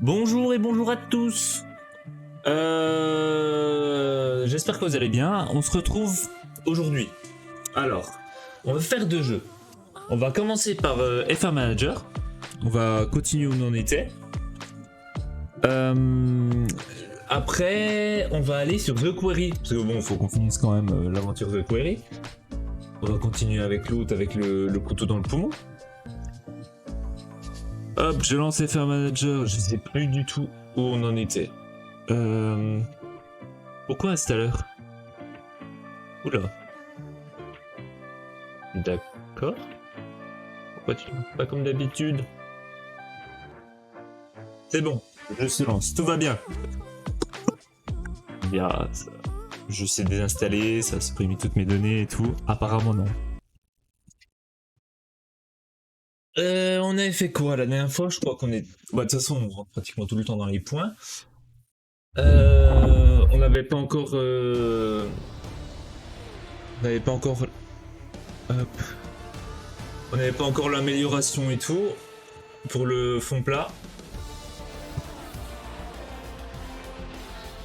Bonjour et bonjour à tous. J'espère que vous allez bien. On se retrouve aujourd'hui. Alors, on va faire deux jeux. On va commencer par F1 Manager. On va continuer où on en était. Après, on va aller sur The Quarry. Parce que bon, faut qu'on finisse quand même l'aventure The Quarry. On va continuer avec l'autre, avec le couteau dans le poumon. Hop, je lance F1 Manager. Je sais plus du tout où on en était. Pourquoi à cette heure? Oula. D'accord. Pourquoi tu pas comme d'habitude? C'est bon, je se lance, tout va bien. Bien, ça... je sais désinstaller, ça supprime toutes mes données et tout. Apparemment non. On avait fait quoi la dernière fois? Je crois qu'on est... Bah, de toute façon, on rentre pratiquement tout le temps dans les points. On n'avait pas encore... On n'avait pas encore... Hop. On n'avait pas encore l'amélioration et tout. Pour le fond plat.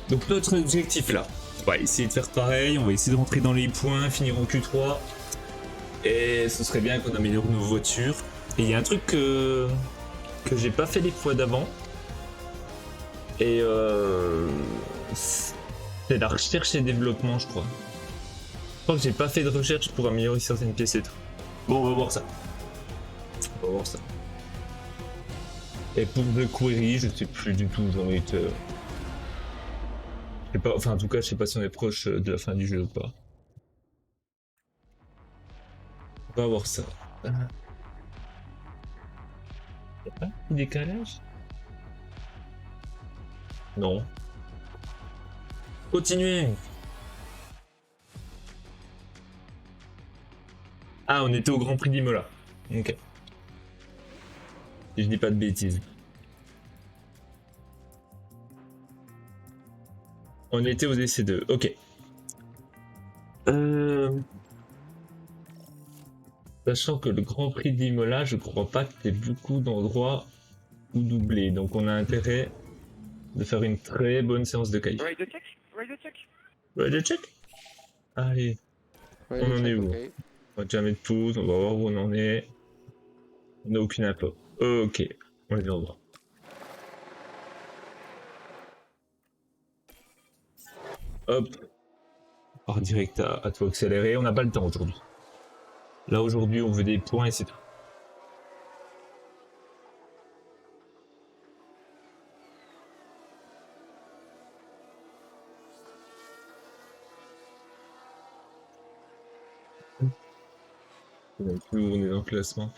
Donc notre objectif là, on va essayer de faire pareil, on va essayer de rentrer dans les points, finir en Q3. Et ce serait bien qu'on améliore nos voitures. Et il y a un truc que j'ai pas fait les fois d'avant. Et c'est la recherche et développement, je crois. Je crois que j'ai pas fait de recherche pour améliorer certaines pièces et tout. Bon, on va voir ça. On va voir ça. Et pour The Quarry, je sais plus du tout où j'en étais. Je sais pas, enfin en tout cas, je sais pas si on est proche de la fin du jeu ou pas. On va voir ça. Y'a pas de décalage? Non. Continuez. Ah, on était au Grand Prix d'Imola. Ok. Si je dis pas de bêtises. On était aux essais 2. Ok. Sachant que le Grand Prix d'Imola, je crois pas qu'il y ait beaucoup d'endroits où doubler. Donc on a intérêt de faire une très bonne séance de qualif. Radio check. Radio check. Radio check. Allez. Radio On en check, est où? okay. On va déjà mettre pause, on va voir où on en est. On n'a aucune info. Ok. On les voir. Hop. Par direct à tout accélérer. On n'a pas le temps aujourd'hui. Là aujourd'hui on veut des points et c'est tout. On est plus où on est dans le classement.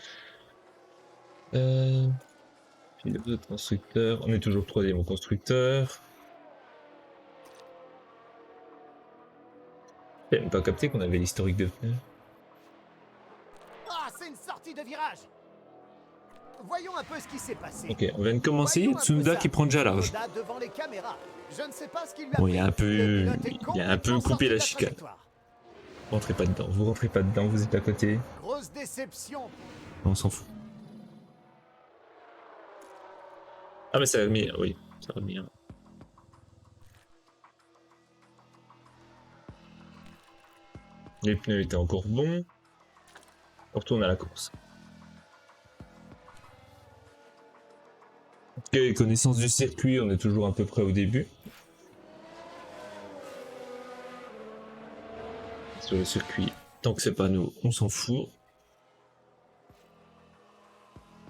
Pilote de constructeur. On est toujours 3ème au constructeur. J'ai même pas capté qu'on avait l'historique de pneus. Ah, c'est une sortie de virage. Voyons un peu ce qui s'est passé. Ok, on vient de commencer. Tsunoda qui prend déjà large. Devant les caméras. Je ne sais pas ce qu'il lui Bon, il a un peu, Le pilote est il a un peu complètement coupé sorti la de chicane. trajectoire. Rentrez pas dedans, vous rentrez pas dedans, vous êtes à côté. Grosse déception. On s'en fout. Ah mais ça va venir, oui, ça va venir. Les pneus étaient encore bons. On retourne à la course. Ok, connaissance du circuit, on est toujours à peu près au début. Sur le circuit, tant que c'est pas nous, on s'en fout.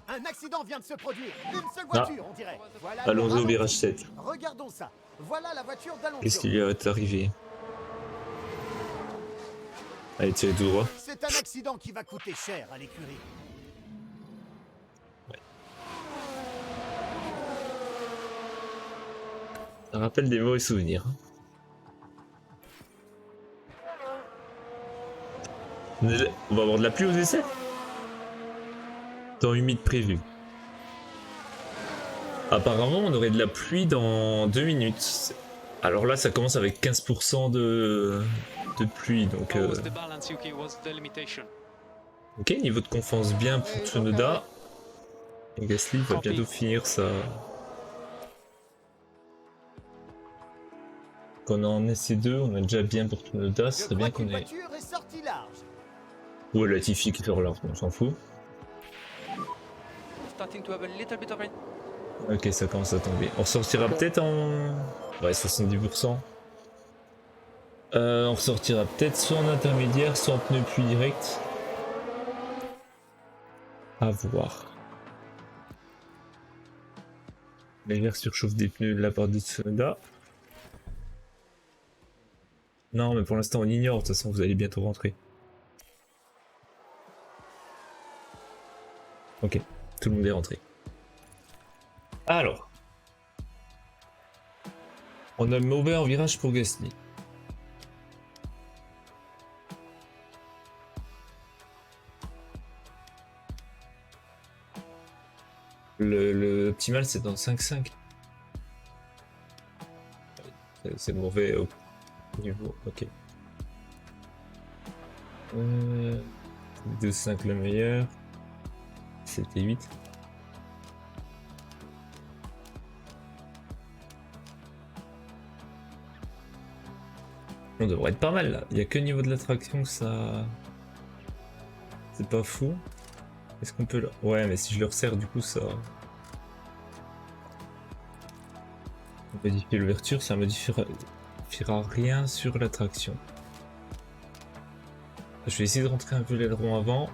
Un accident vient de se produire. Une seule voiture, on dirait. Voilà le Allons-y au ralenti. virage 7. Regardons ça. Voilà la voiture d'Alonso. Qu'est-ce qui lui est arrivé? Allez, tirez tout droit. C'est un accident qui va coûter cher à l'écurie. Ça rappelle des mauvais souvenirs. On va avoir de la pluie aux essais? Temps humide prévu. Apparemment, on aurait de la pluie dans 2 minutes. Alors là, ça commence avec 15% de pluie, donc... Ok, niveau de confiance bien pour Tsunoda. Et Gasly va bientôt finir qu'on en essaie deux, on est déjà bien pour Tsunoda, ce Je serait bien crois qu'on qu'une ait... voiture est sortie large. Ouais, Latifi qui fait relance, on s'en fout. Starting to have a little bit of rain. Ok, ça commence à tomber. On ressortira peut-être en... Ouais, 70%. On ressortira peut-être soit en intermédiaire, soit en pneu pluie direct. À voir. Légère surchauffe des pneus de la part de Tsunoda. Non, mais pour l'instant on ignore, de toute façon vous allez bientôt rentrer. Ok, tout le monde est rentré. Alors. On a mauvais en virage pour Gasly. Le optimal c'est dans 5-5. C'est mauvais au niveau. Ok. 2-5 le meilleur. 7 et 8. On devrait être pas mal là. Il n'y a que au niveau de la traction que ça. C'est pas fou. Est-ce qu'on peut le. Ouais, mais si je le resserre, du coup, ça. On modifie l'ouverture, ça modifiera rien sur la traction. Je vais essayer de rentrer un peu l'aileron avant.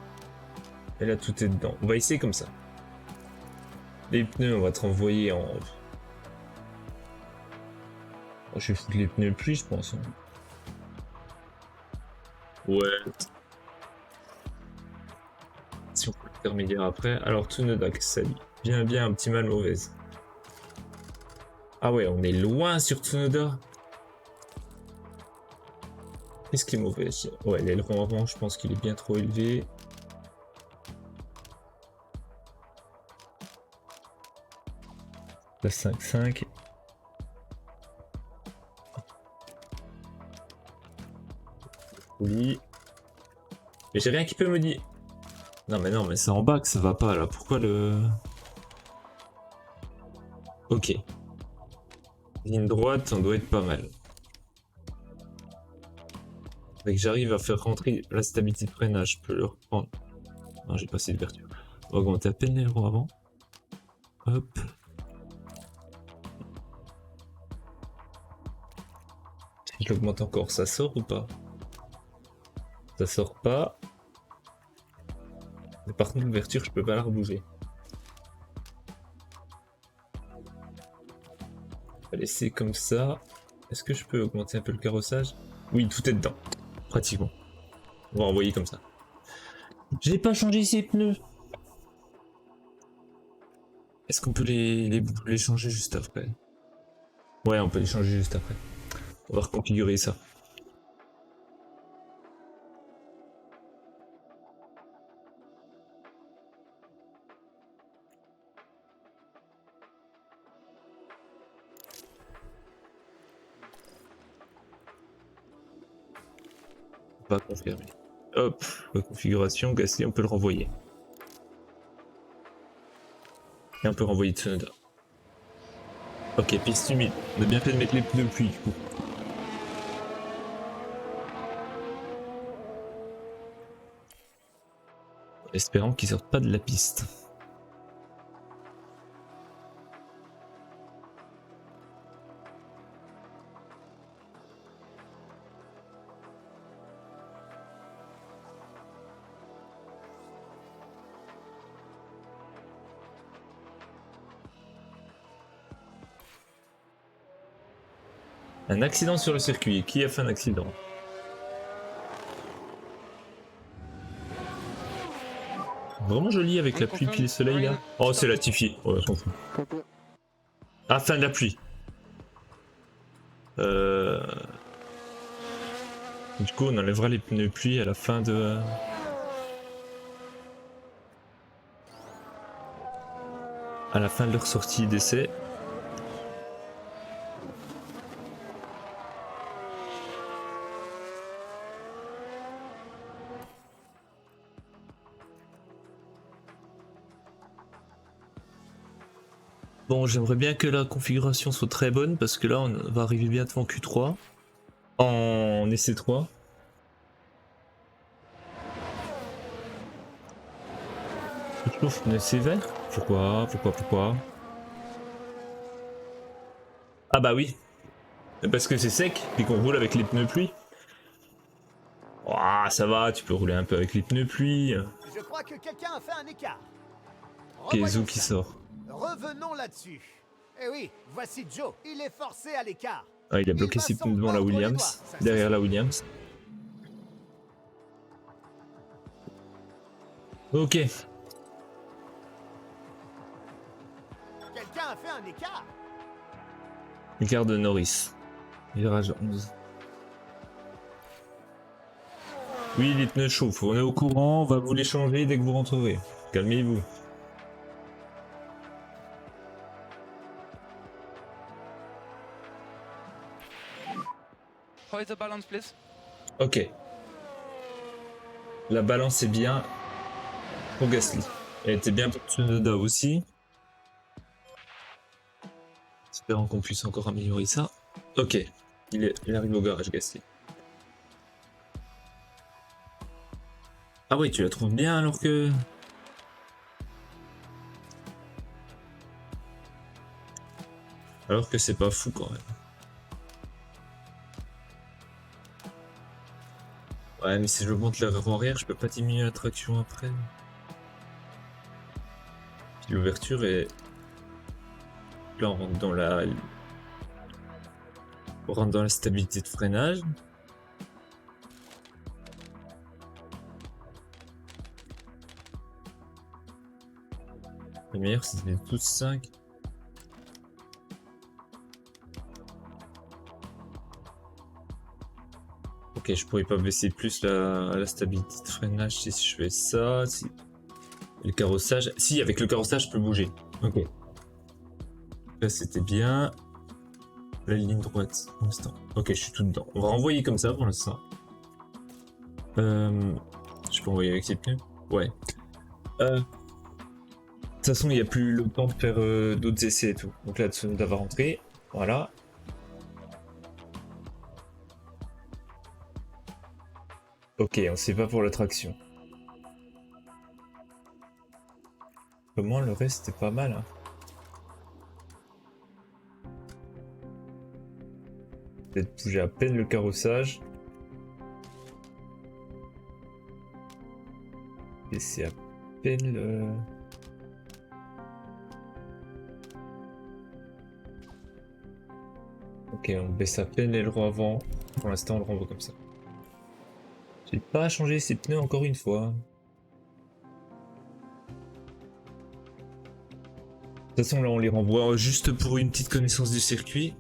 Et là, tout est dedans. On va essayer comme ça. Les pneus, on va te renvoyer en. Oh, je vais foutre les pneus pluie, je pense. Ouais. Si on peut le intermédiaire après. Alors, Tsunoda, ça dit. Bien, un petit mal mauvaise. Ah ouais, on est loin sur Tsunoda. Qu'est-ce qui est mauvais? Ouais, l'aileron avant, je pense qu'il est bien trop élevé. La 5-5. Oui. Mais j'ai rien qui peut me dire. Non, mais c'est en bas que ça va pas là. Pourquoi le. Ok. Ligne droite, on doit être pas mal. Dès que j'arrive à faire rentrer la stabilité de freinage, je peux le reprendre. Non, j'ai pas assez d'ouverture. On va augmenter à peine l'aileron avant. Hop. Si je l'augmente encore, ça sort ou pas? Ça sort pas. Mais par contre, l'ouverture, je peux pas la rebouger. On va laisser comme ça. Est-ce que je peux augmenter un peu le carrossage? Oui, tout est dedans. Pratiquement. On va envoyer comme ça. J'ai pas changé ces pneus. Est-ce qu'on peut les changer juste après? Ouais, on peut les changer juste après. On va reconfigurer ça. On va confirmer. Hop, reconfiguration, Gasly, on peut le renvoyer. Et on peut renvoyer Tsunoda. Ok, piste humide. On a bien fait de mettre les pneus pluie du coup. Espérons qu'ils sortent pas de la piste. Un accident sur le circuit. Qui a fait un accident? Vraiment joli avec la pluie puis le soleil là. Oh, c'est Latifi. Oh, on s'en fout. Ah, fin de la pluie. Du coup, on enlèvera les pneus pluie à la fin de. À la fin de leur sortie d'essai. Bon, j'aimerais bien que la configuration soit très bonne parce que là, on va arriver bientôt en Q3. En essai 3. Je trouve en essai vert. Pourquoi? Ah bah oui. Parce que c'est sec et qu'on roule avec les pneus pluie. Ouah, ça va, tu peux rouler un peu avec les pneus pluie. Je crois que quelqu'un a fait un écart. Kezo Revoyons qui ça. sort. Revenons là-dessus. Eh oui, voici Joe. Il est forcé à l'écart. Ah, il a bloqué ses pneus devant la Williams. Derrière la Williams. Ok. Quelqu'un a fait un écart. Écart de Norris. Virage 11. Oui, les pneus chauffent. On est au courant, on va vous les changer dès que vous rentrerez. Calmez-vous. How is the balance, please? Ok. La balance est bien pour Gasly. Elle était bien pour Tsunoda aussi. Espérons qu'on puisse encore améliorer ça. Ok. Il arrive au garage, Gasly. Ah oui, tu la trouves bien alors que... Alors que c'est pas fou quand même. Ouais, mais si je monte l'avant arrière, je peux pas diminuer la traction après. Puis l'ouverture est... Là, on rentre dans la... On rentre dans la stabilité de freinage. Le meilleur, c'était tous 5. Ok, je pourrais pas baisser plus la stabilité de freinage si je fais ça. Si... Le carrossage... Si, avec le carrossage, je peux bouger. Ok. Là, c'était bien. La ligne droite, pour l'instant. Ok, je suis tout dedans. On va renvoyer comme ça pour l'instant. Je peux envoyer avec ces pneus? Ouais. De toute façon, il n'y a plus le temps de faire d'autres essais et tout. Donc là, Tsunoda va rentrer. Voilà. Ok, on sait pas pour la traction. Au moins, le reste, c'était pas mal. Hein. Peut-être bouger à peine le carrossage. Et c'est à peine le... Ok, on baisse à peine l'aileron avant. Pour l'instant, on le renvoie comme ça. J'ai pas changé ces pneus encore une fois. De toute façon, là, on les renvoie juste pour une petite connaissance du circuit.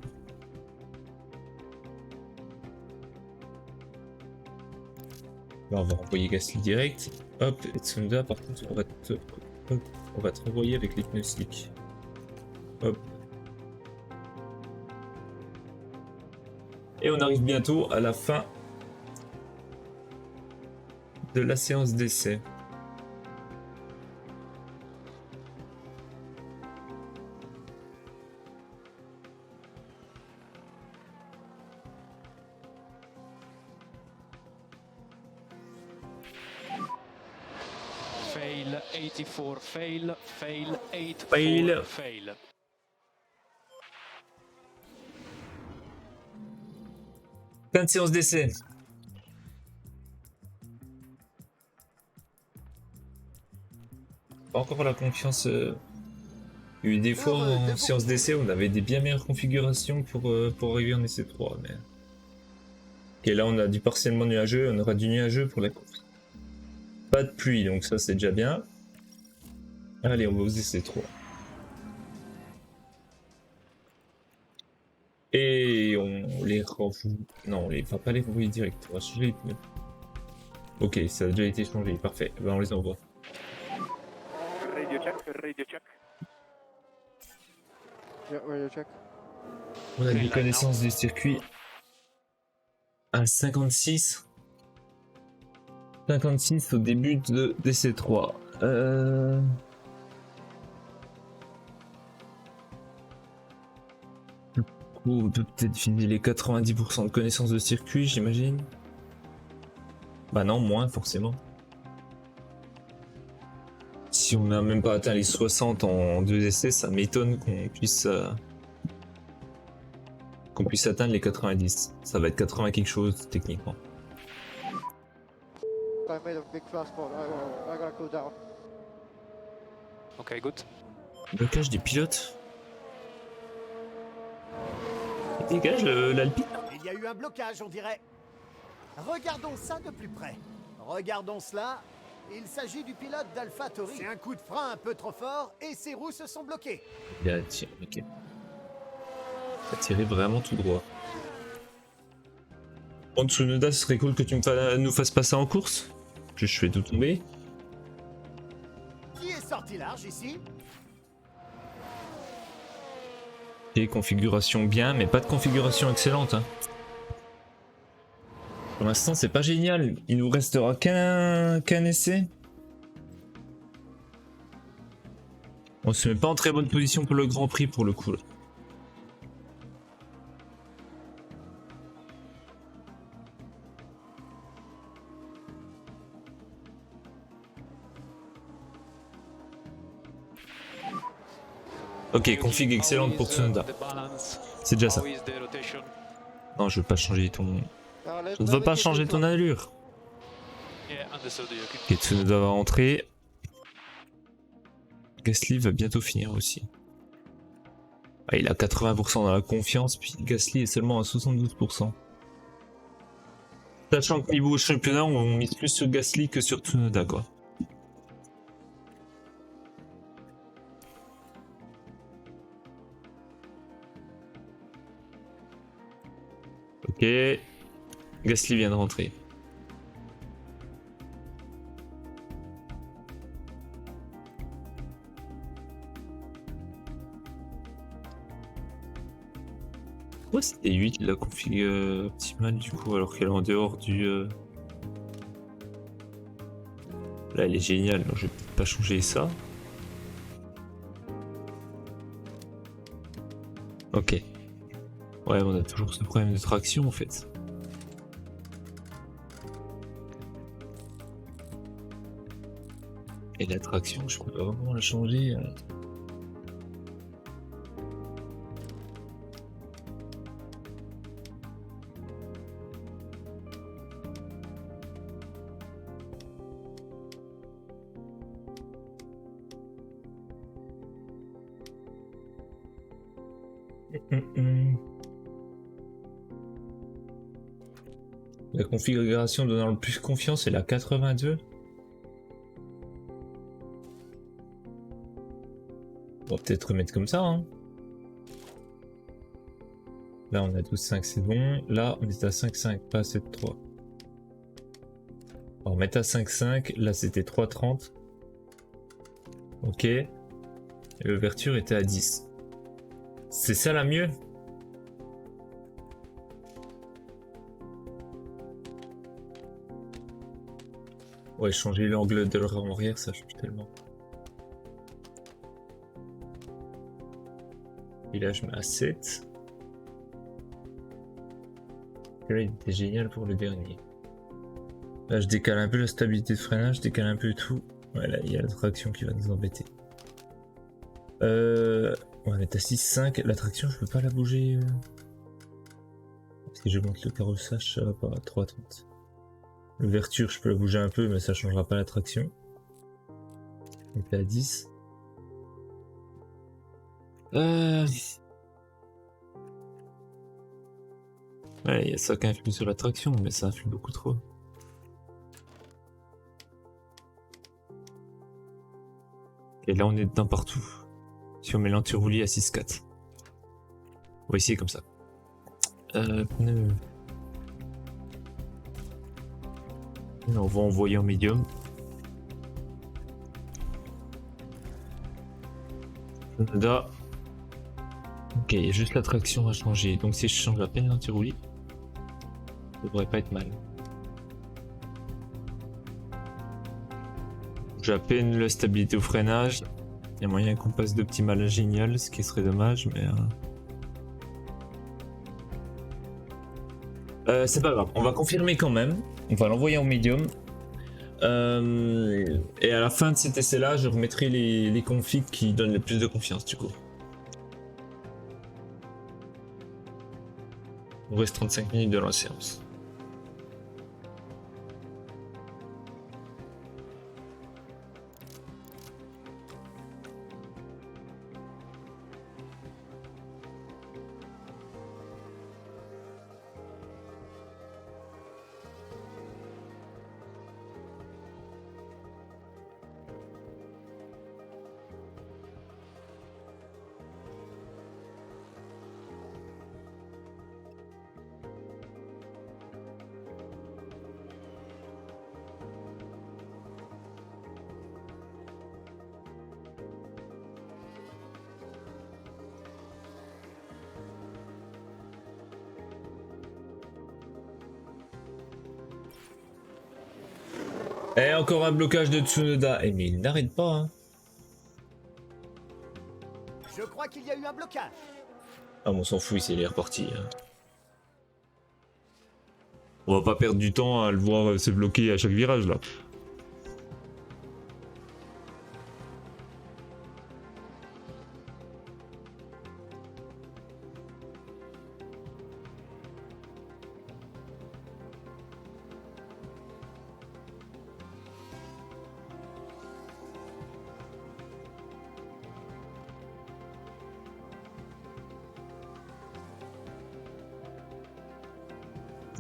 Là, on va renvoyer Gasly direct. Hop, et Tsunoda, par contre, on va te renvoyer avec les pneus slick. Hop. Et on arrive bientôt à la fin de la séance d'essai. Fail 84, fail 84, Fail. fail. Fin de séance d'essai. Pas encore la confiance. Il y a eu des fois en séance d'essai, on avait des bien meilleures configurations pour arriver en essai 3. Mais... Ok, là on a du partiellement nuageux, on aura du nuageux pour la course. Pas de pluie, donc ça c'est déjà bien. Allez, on va aux essais 3. Et on les renvoie. Non, on va pas les renvoyer direct. On va changer les pneus. Ok, ça a déjà été changé, parfait. Ben, on les envoie. Radio check, radio check. Yeah, radio check. On a des connaissances du circuit à 56. 56 au début de DC3. On peut peut-être viser les 90% de connaissances de circuit, j'imagine. Bah non, moins forcément. Si on n'a même pas atteint les 60 en 2 essais, ça m'étonne qu'on puisse atteindre les 90. Ça va être 80 quelque chose techniquement. I made a big fast spot. I gotta go down. Okay, good. Blocage des pilotes. Il dégage l'Alpine. Il y a eu un blocage, on dirait. Regardons ça de plus près. Regardons cela. Il s'agit du pilote d'Alpha Tauri. C'est un coup de frein un peu trop fort et ses roues se sont bloquées. Il a tiré, ok. Il a tiré vraiment tout droit. Bon, Tsunoda, ce serait cool que tu nous fasses passer en course. Que je fais tout tomber. Qui est sorti large ici? Et configuration bien, mais pas de configuration excellente. Hein. Pour l'instant, c'est pas génial. Il nous restera qu'un essai. On se met pas en très bonne position pour le Grand Prix pour le coup. Là. Ok, config excellente pour Tsunoda. C'est déjà ça. Non, je veux pas changer ton... Je ne veux pas changer ton allure. Ok, Tsunoda va rentrer. Gasly va bientôt finir aussi. Ah, il a 80% dans la confiance, puis Gasly est seulement à 72%. Sachant que niveau championnat, on mise plus sur Gasly que sur Tsunoda, quoi. Ok, Gasly vient de rentrer. Ouais, c'était 8 la config optimale du coup, alors qu'elle est en dehors du... Là, elle est géniale, donc je vais peut-être pas changer ça. Ok. Ouais, on a toujours ce problème de traction en fait. Et la traction, je peux pas vraiment la changer. La configuration donnant le plus confiance est la 82. On va peut-être remettre comme ça. Hein. Là on a 12.5, c'est bon. Là on est à 5.5, pas à 7.3. On va remettre à 5.5. Là c'était 3.30. Ok. Et l'ouverture était à 10. C'est ça la mieux? Ouais, changer l'angle de leur arrière, ça change tellement. Et là, je mets à 7. Et là, il était génial pour le dernier. Là, je décale un peu la stabilité de freinage, je décale un peu tout. Ouais, là, il y a la traction qui va nous embêter. On va mettre à 6.5. La traction, je peux pas la bouger. Si je monte le carrossage, ça va pas à 3.30. L'ouverture, je peux la bouger un peu, mais ça changera pas la traction. On est à 10. Ouais, il y a ça qui influe sur la traction, mais ça influe beaucoup trop. Et là, on est dedans partout. Si on met l'anti-roulis à 6.4. On va essayer comme ça. Pneu. On va envoyer en médium. Là. Ok, il y a juste la traction à changer. Donc si je change à peine l'anti-roulis, ça devrait pas être mal. J'ai à peine la stabilité au freinage. Il y a moyen qu'on passe d'optimal à génial, ce qui serait dommage, mais... C'est pas grave, on va confirmer quand même. On va l'envoyer en médium. Et à la fin de cet essai-là, je remettrai les configs qui donnent le plus de confiance du coup. Il reste 35 minutes de la séance. Et encore un blocage de Tsunoda. Eh mais il n'arrête pas hein. Je crois qu'il y a eu un blocage. Ah on s'en fout, il est reparti. Hein. On va pas perdre du temps à le voir se bloquer à chaque virage là.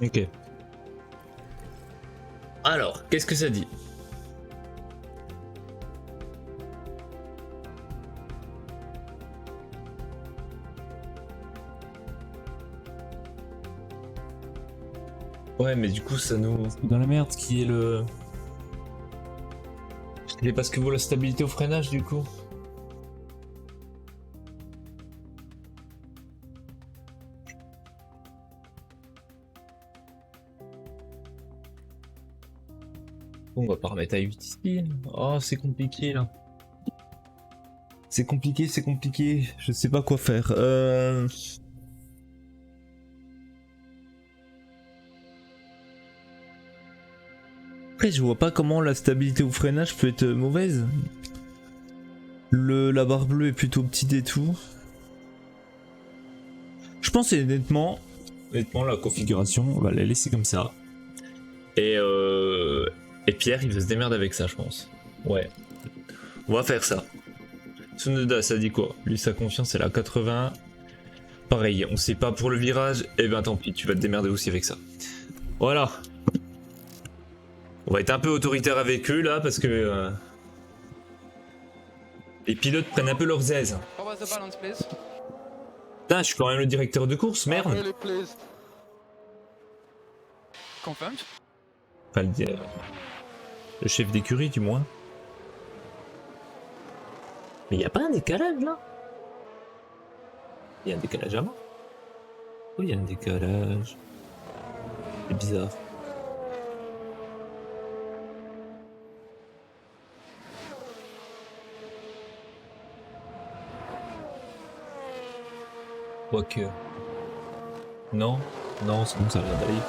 Ok. Alors, qu'est-ce que ça dit? Ouais, mais du coup, ça nous fout dans la merde, qui est le... C'est parce que vaut la stabilité au freinage, du coup. Bon, on va pas remettre à 8 ici. Oh, c'est compliqué, là. C'est compliqué, c'est compliqué. Je sais pas quoi faire. Après, je vois pas comment la stabilité au freinage peut être mauvaise. La barre bleue est plutôt petite et tout. Je pense honnêtement, la configuration, on va la laisser comme ça. Et Pierre, il va se démerder avec ça, je pense. Ouais. On va faire ça. Tsunoda, ça dit quoi? Lui, sa confiance, elle est à 80. Pareil, on sait pas pour le virage. Eh ben tant pis, tu vas te démerder aussi avec ça. Voilà. On va être un peu autoritaire avec eux là parce que les pilotes prennent un peu leurs aises. How was the balance, please? Putain, je suis quand même le directeur de course, merde. Really pleased. Confirmed? Enfin, le chef d'écurie du moins. Mais y a pas un décalage là? Y a un décalage à moi? Oui, y a un décalage. C'est bizarre. Quoique. Non, non, c'est bon, ça vient d'aller.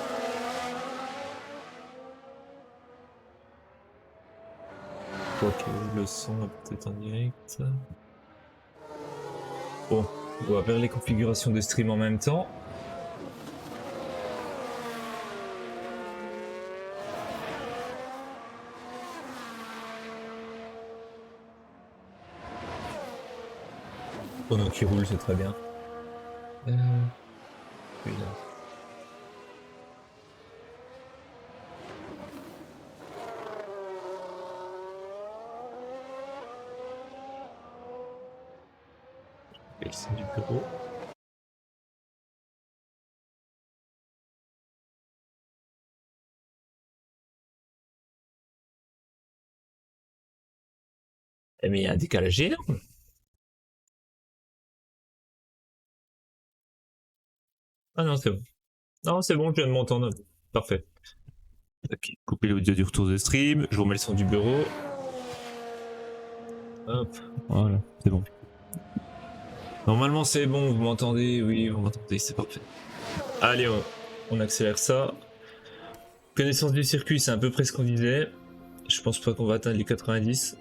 Quoique, le son va peut-être en direct. Bon, on va faire les configurations de stream en même temps. Pendant qu'il roule, c'est très bien. Putain. Et c'est du bureau. Eh mais il y a un décalage énorme. Ah non, c'est bon. Non, c'est bon, je viens de m'entendre. Parfait. Ok, couper l'audio du retour de stream. Je vous remets le son du bureau. Hop, voilà, c'est bon. Normalement, c'est bon, vous m'entendez? Oui, vous m'entendez, c'est parfait. Allez, On accélère ça. Connaissance du circuit, c'est à peu près ce qu'on disait. Je pense pas qu'on va atteindre les 90.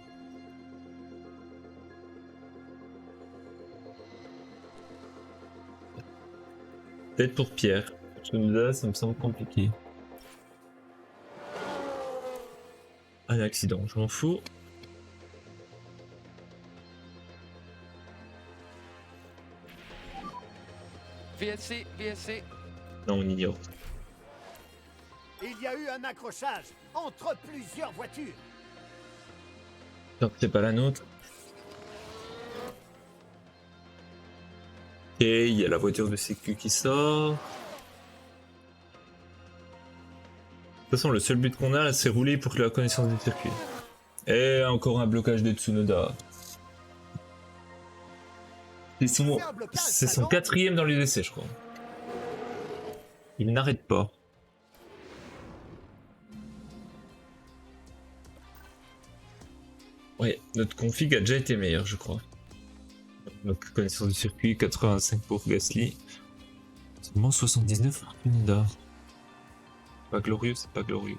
Peut-être pour Pierre. Tsunoda, ça me semble compliqué. Un accident, je m'en fous. VSC, VSC. Non, on ignore. Il y a eu un accrochage entre plusieurs voitures. Tant que c'est pas la nôtre. Ok, il y a la voiture de sécu qui sort. De toute façon, le seul but qu'on a, c'est rouler pour la connaissance du circuit. Et encore un blocage de Tsunoda. C'est son quatrième dans les essais, je crois. Il n'arrête pas. Ouais, notre config a déjà été meilleur, je crois. Notre connaissance du circuit, 85 pour Gasly. Seulement 79 pour Tsunoda. Pas glorieux, c'est pas glorieux.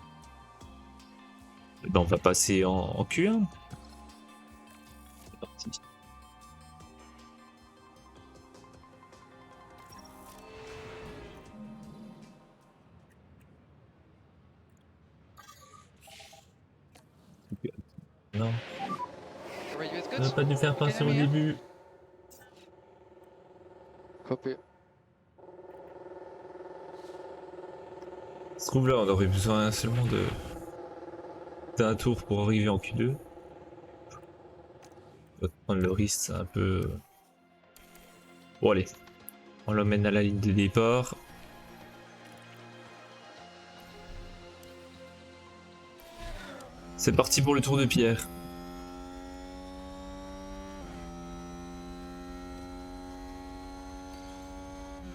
Ben, on va passer en Q1. C'est parti. Non, Radio is on n'a good. pas dû faire passer au début. Copy. Se trouve là, on aurait besoin seulement d'un tour pour arriver en Q2. On va prendre le risque, c'est un peu. Bon, allez, on l'emmène à la ligne de départ. C'est parti pour le tour de Pierre.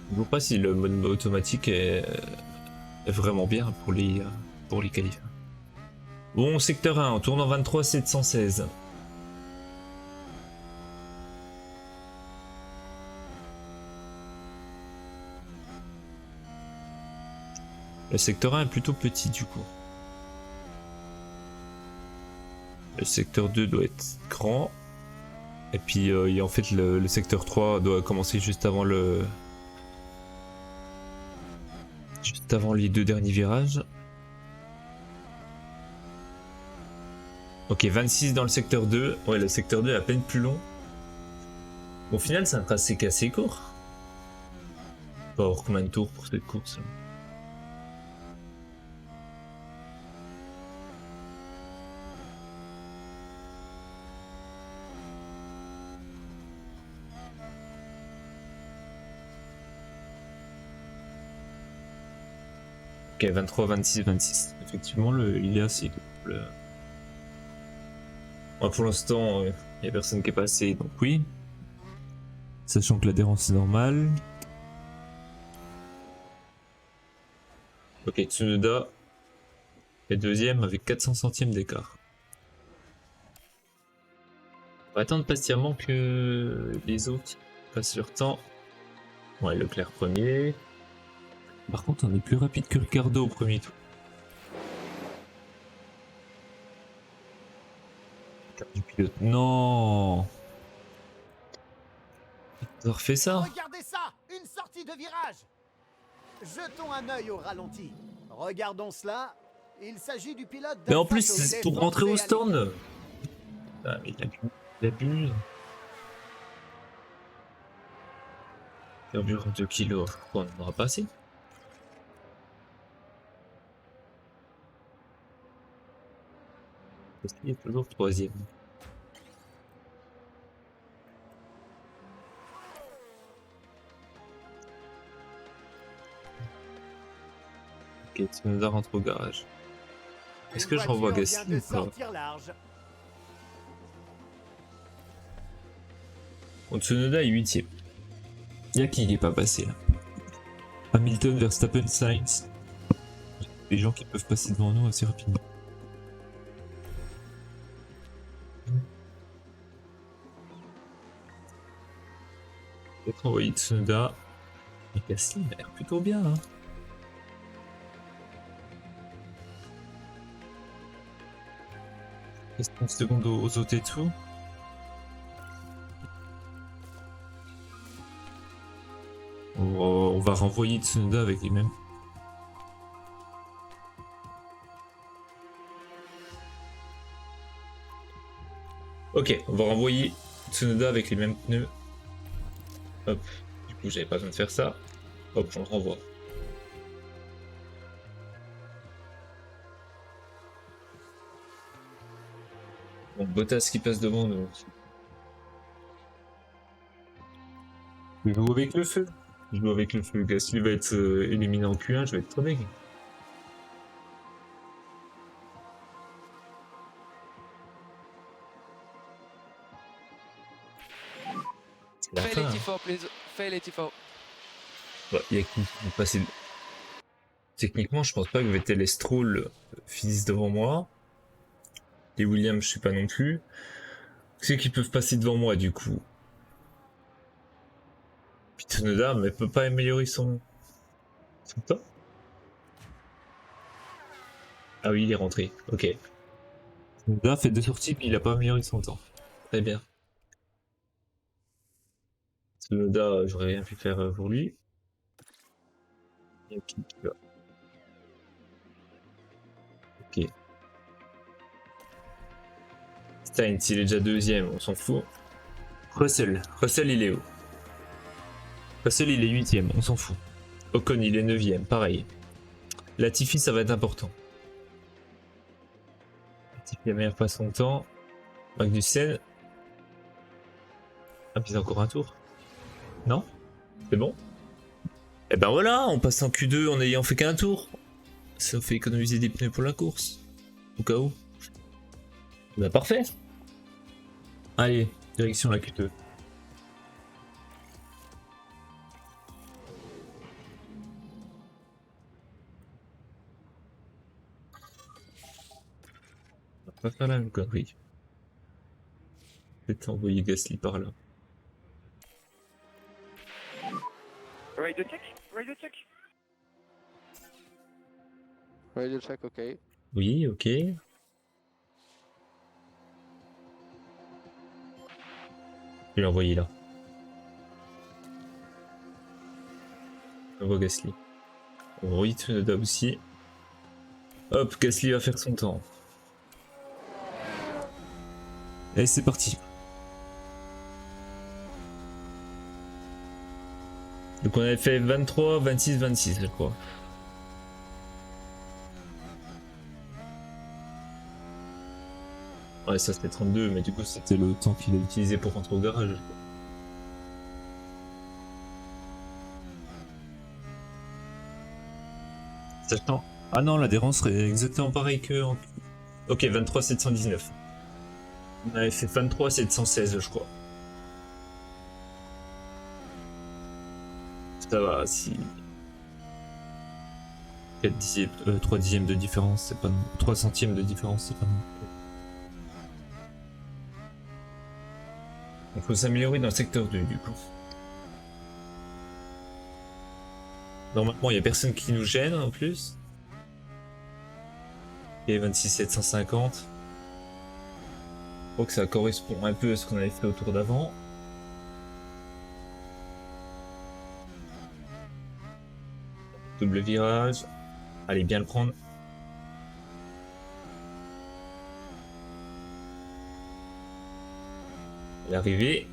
Je ne vois pas si le mode automatique est vraiment bien pour les qualifs. Bon, secteur 1, on tourne en 23 716. Le secteur 1 est plutôt petit du coup. Le secteur 2 doit être grand. Et puis en fait le secteur 3 doit commencer juste avant les deux derniers virages. Ok, 26 dans le secteur 2. Ouais, le secteur 2 est à peine plus long. Au final, c'est un tracé qui est assez court. On va avoir combien de tours pour cette course? Ok, 23, 26, 26. Effectivement, il est assez cool. Ouais, pour l'instant, il n'y a personne qui est passé, donc oui. Sachant que l'adhérence est normale. Ok, Tsunoda est deuxième avec 400 centièmes d'écart. On va attendre patiemment que les autres passent leur temps. Ouais, Leclerc premier. Par contre, on est plus rapide que Ricardo au premier tour. Carte du pilote. Non! Ils ont refait ça? Regardez ça, une sortie de virage. Jetons un œil au ralenti. Regardons cela. Il s'agit du pilote. Mais en d'Alpha plus, Tauri. c'est pour rentrer au stand! Ah, mais il abuse. Carburant 2 kg, on n'en aura pas assez. Il est toujours troisième. Ok, Tsunoda rentre au garage. Est-ce que je renvoie Gasly ou pas? Bon, Tsunoda est 8ème. Y'a qui n'est pas passé là? Hamilton, Verstappen, Sainz. Les gens qui peuvent passer devant nous assez rapidement. Peut-être envoyer Tsunoda. Et Gasly m'a l'air plutôt bien hein. Reste 30 secondes aux Otetsu. On va renvoyer Tsunoda avec les mêmes. Ok, on va renvoyer Tsunoda avec les mêmes pneus. Hop, du coup j'avais pas besoin de faire ça. Hop, on le renvoie. Bon, Bottas qui passe devant nous. Je joue avec le feu. Je joue avec le feu. Gasly va être éliminé en Q1, je vais être trop deg. C'est la Fais fin. les Hein. tifos, please. Fais les tifos. Ouais, il y a qui vont passer. Techniquement, je pense pas que Vettel et Stroll finissent devant moi. Les Williams, je sais pas non plus. C'est qui peuvent passer devant moi du coup. Puis Tsunoda, mais peut pas améliorer son temps. Ah oui, il est rentré. Ok. Tsunoda fait 2 sorties puis il a pas amélioré son temps. Très bien. Tsunoda, j'aurais rien pu faire pour lui. Et puis, là. Ok. Sainz, il est déjà deuxième, on s'en fout. Russell, il est où? Russell, il est 8ème, on s'en fout. Ocon, il est 9ème, pareil. Latifi, ça va être important. Latifi améliore pas son temps. Magnussen. Ah, puis c'est encore un tour. Non? C'est bon? Et ben voilà, on passe en Q2 en ayant fait qu'un tour. Ça fait économiser des pneus pour la course. Au cas où. Bah parfait. Allez, direction la Q2. On va pas faire la même connerie. Peut-être envoyer Gasly par là. Radio check. Radio check, ok. Oui, ok. Je vais l'envoyer là. On voit Gasly. On voit Tsunoda aussi. Hop, Gasly va faire son temps. Et c'est parti. Donc on avait fait 23, 26, 26 je crois. Ouais, ça c'était 32, mais du coup c'était le temps qu'il a utilisé pour rentrer au garage. Sachant... Ah non, l'adhérence serait exactement pareil que en... Ok, 23 719. On avait fait 23 716 je crois. Ça va, si... 4 dixièmes, 3 dixièmes de différence, c'est pas... 3 centièmes de différence, c'est pas non. Il faut s'améliorer dans le secteur 2 du coup. Normalement il n'y a personne qui nous gêne en plus. Et 26 750. Je crois que ça correspond un peu à ce qu'on avait fait au tour d'avant. Double virage. Allez, bien le prendre. L'arrivée.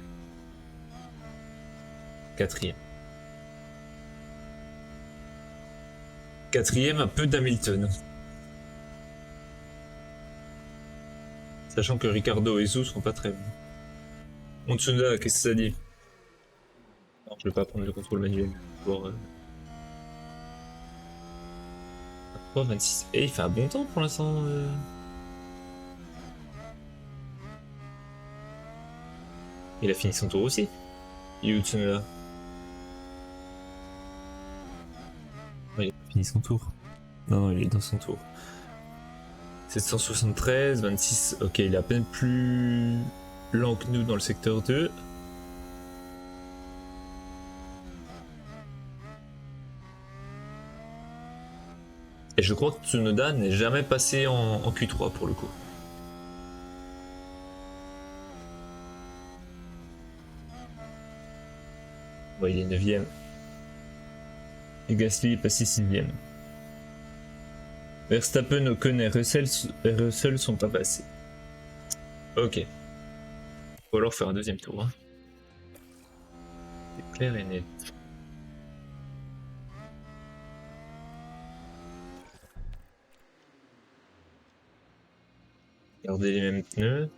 Quatrième. Quatrième, un peu d'Hamilton. Sachant que Ricardo et Zou sont pas très bons. Tsunoda, qu'est-ce que ça dit? Non, je vais pas prendre le contrôle manuel. Pour, 26. Et il fait un bon temps pour l'instant. Il a fini son tour aussi. Il est où Tsunoda? Ouais, il a fini son tour. Non, il est dans son tour. 773, 26. Ok, il est à peine plus lent que nous dans le secteur 2. Et je crois que Tsunoda n'est jamais passé en Q3 pour le coup. Ouais, il est 9ème. Et Gasly est passé 6ème. Verstappen, Ocon et Russell sont pas passés. Ok. Faut alors faire un deuxième tour. Hein. C'est clair et net. Gardez les mêmes pneus.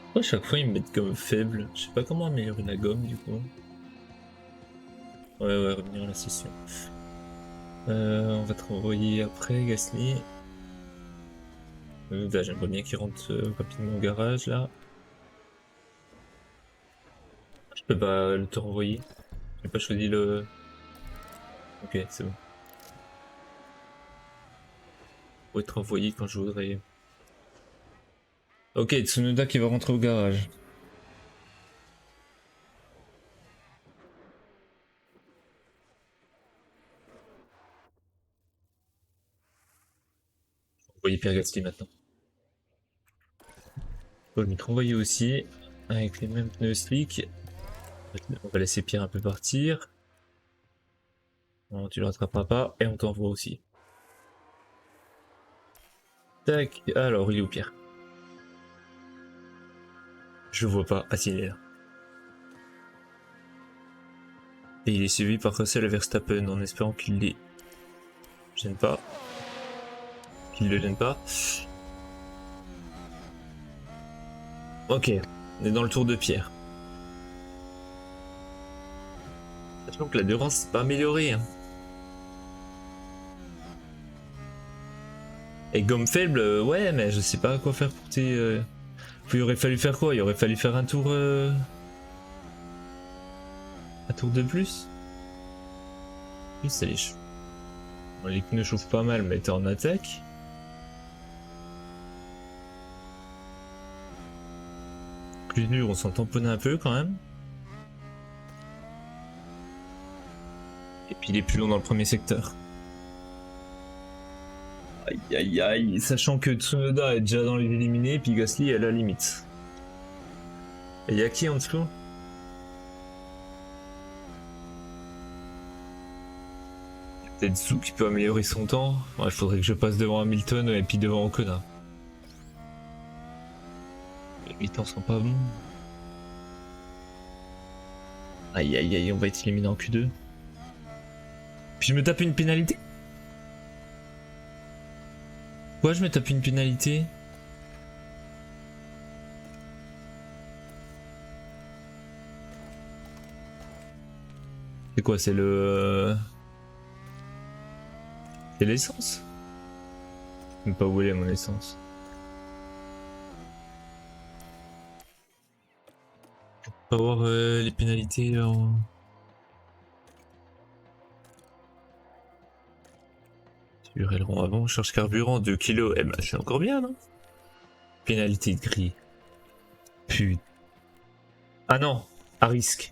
Pourquoi chaque fois ils me mettent comme faible? Je sais pas comment améliorer la gomme du coup. Ouais, revenir à la session. On va te renvoyer après, Gasly. Là, j'aimerais bien qu'il rentre rapidement au garage là. Je peux pas te renvoyer. J'ai pas choisi le. Ok, c'est bon. Faut être renvoyé quand je voudrais. Ok, Tsunoda qui va rentrer au garage. Envoyer Pierre Gasly maintenant. Faut le renvoyer aussi. Avec les mêmes pneus slick. On va laisser Pierre un peu partir. Non, tu le rattraperas pas. Et on t'envoie aussi. Tac. Alors, il est où Pierre? Je le vois pas. Ah si, il est là. Et il est suivi par Russell et Verstappen en espérant qu'il les gêne pas. Qu'il le gêne pas. Ok. On est dans le tour de Pierre. Sachant que l'endurance c'est pas améliorée. Hein. Et gomme faible, ouais, mais je sais pas quoi faire pour tes. Il aurait fallu faire quoi? Il aurait fallu faire un tour. Un tour de plus? Oui, ça les chauffe. Bon, les pneus chauffent pas mal, mais t'es en attaque. Plus dur, on s'en tamponnait un peu quand même. Et puis il est plus long dans le premier secteur. Aïe aïe aïe, sachant que Tsunoda est déjà dans les éliminés, puis Gasly est à la limite. Et y'a qui en dessous? Peut-être Zou qui peut améliorer son temps. Ouais, il faudrait que je passe devant Hamilton et puis devant Ocon. Les temps sont pas bons. Aïe aïe aïe, on va être éliminé en Q2. Puis je me tape une pénalité. Pourquoi je me tape une pénalité? C'est quoi? C'est le... C'est l'essence? Je sais même pas où elle est mon essence. On va voir les pénalités en... Sur aileron avant, charge carburant 2 kg. Eh ben c'est encore bien non? Pénalité de gris. Putain. Ah non, à risque.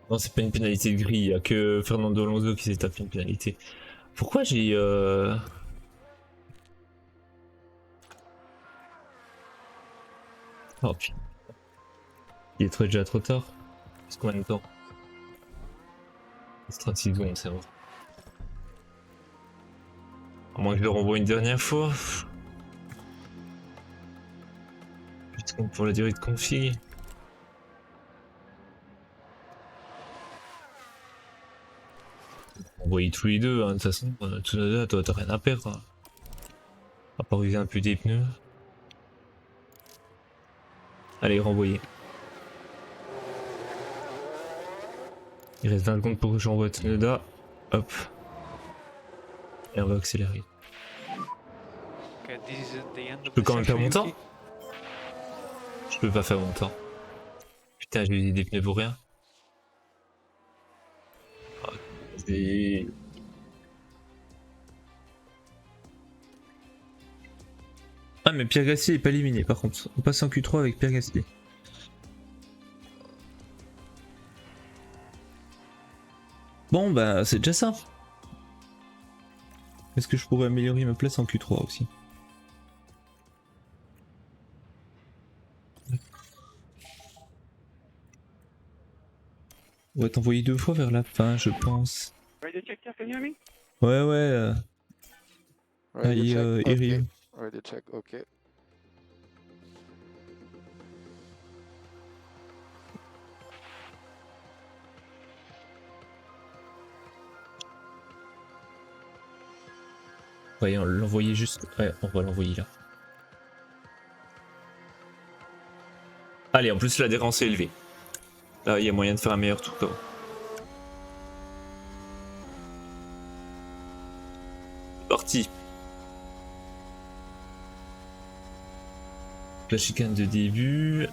Non, c'est pas une pénalité de gris, il y a que Fernando Alonso qui s'est tapé une pénalité. Pourquoi j'ai Oh putain. Il est déjà trop tard. C'est combien de temps? C'est 36 secondes, c'est bon. À moins que je le renvoie une dernière fois. Putain, pour la durée de config. Envoyer tous les deux, hein, de toute façon, Tsunoda, toi t'as rien à perdre. Hein. À part user un peu des pneus. Allez, renvoyer. Il reste 20 secondes pour que j'envoie Tsunoda. Hop. Et on va accélérer. Je peux quand même faire mon temps? Je peux pas faire mon temps. Putain, j'ai usé des pneus pour rien. Ah mais Pierre Gasly est pas éliminé par contre. On passe en Q3 avec Pierre Gasly. Bon bah c'est déjà ça. Est-ce que je pourrais améliorer ma place en Q3 aussi? On va t'envoyer 2 fois vers la fin, je pense. Ready to check, can you hear me? Ouais, ouais. Ready to check, Iri. okay. Ready to check, okay. Ouais, on l'envoyer juste. Ouais, on va l'envoyer là. Allez, en plus l'adhérence est élevée. Là, il y a moyen de faire un meilleur tour KO. Parti. La chicane de début.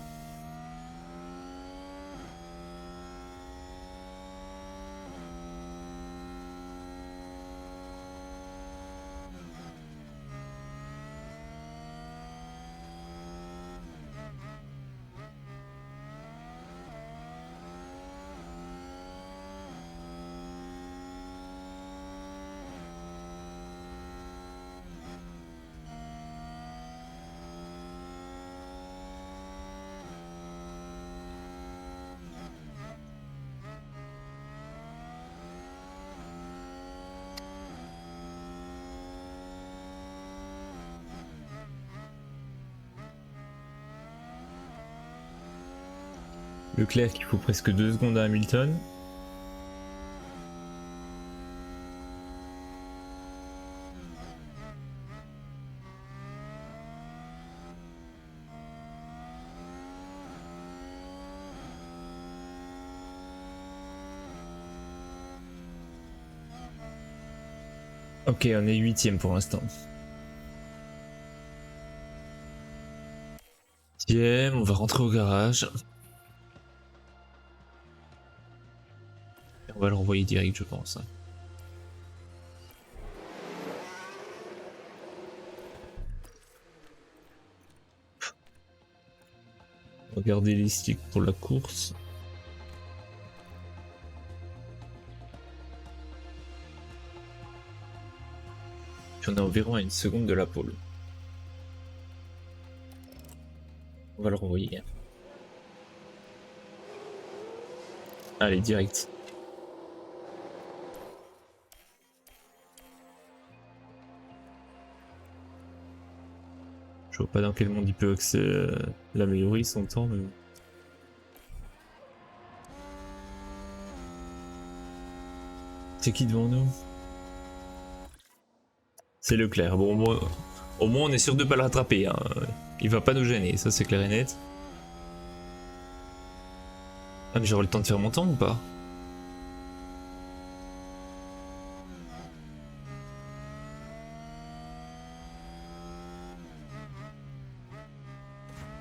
Leclerc qui faut presque 2 secondes à Hamilton. Ok, on est 8ème pour l'instant. 8ème, on va rentrer au garage. On va le renvoyer direct, je pense. Regardez les sticks pour la course. Puis on est environ à 1 seconde de la pole. On va le renvoyer. Allez, direct. Je vois pas dans quel monde il peut l'améliorer son temps, mais... C'est qui devant nous? C'est Leclerc. Bon, au moins on est sûr de pas le rattraper. Hein. Il va pas nous gêner, ça c'est clair et net. Ah mais j'aurai le temps de faire mon temps ou pas?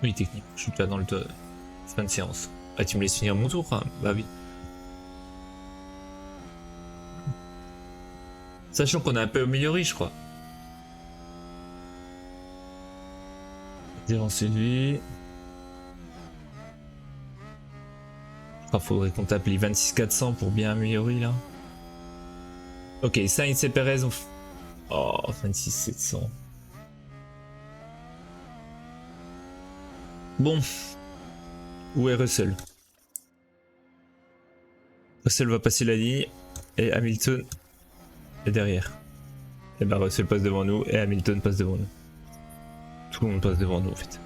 Oui, technique, je suis pas dans le fin de séance. Ah, tu me laisses finir mon tour, hein? Bah oui. Sachant qu'on a un peu amélioré, je crois. Adhérence élevée. Je crois qu'il faudrait qu'on tape les 26 400 pour bien améliorer là. Ok, Sainz et Perez ont... Oh, 26 700. Bon. Où est Russell? Russell va passer la ligne et Hamilton est derrière. Et bah Russell passe devant nous et Hamilton passe devant nous. Tout le monde passe devant nous en fait.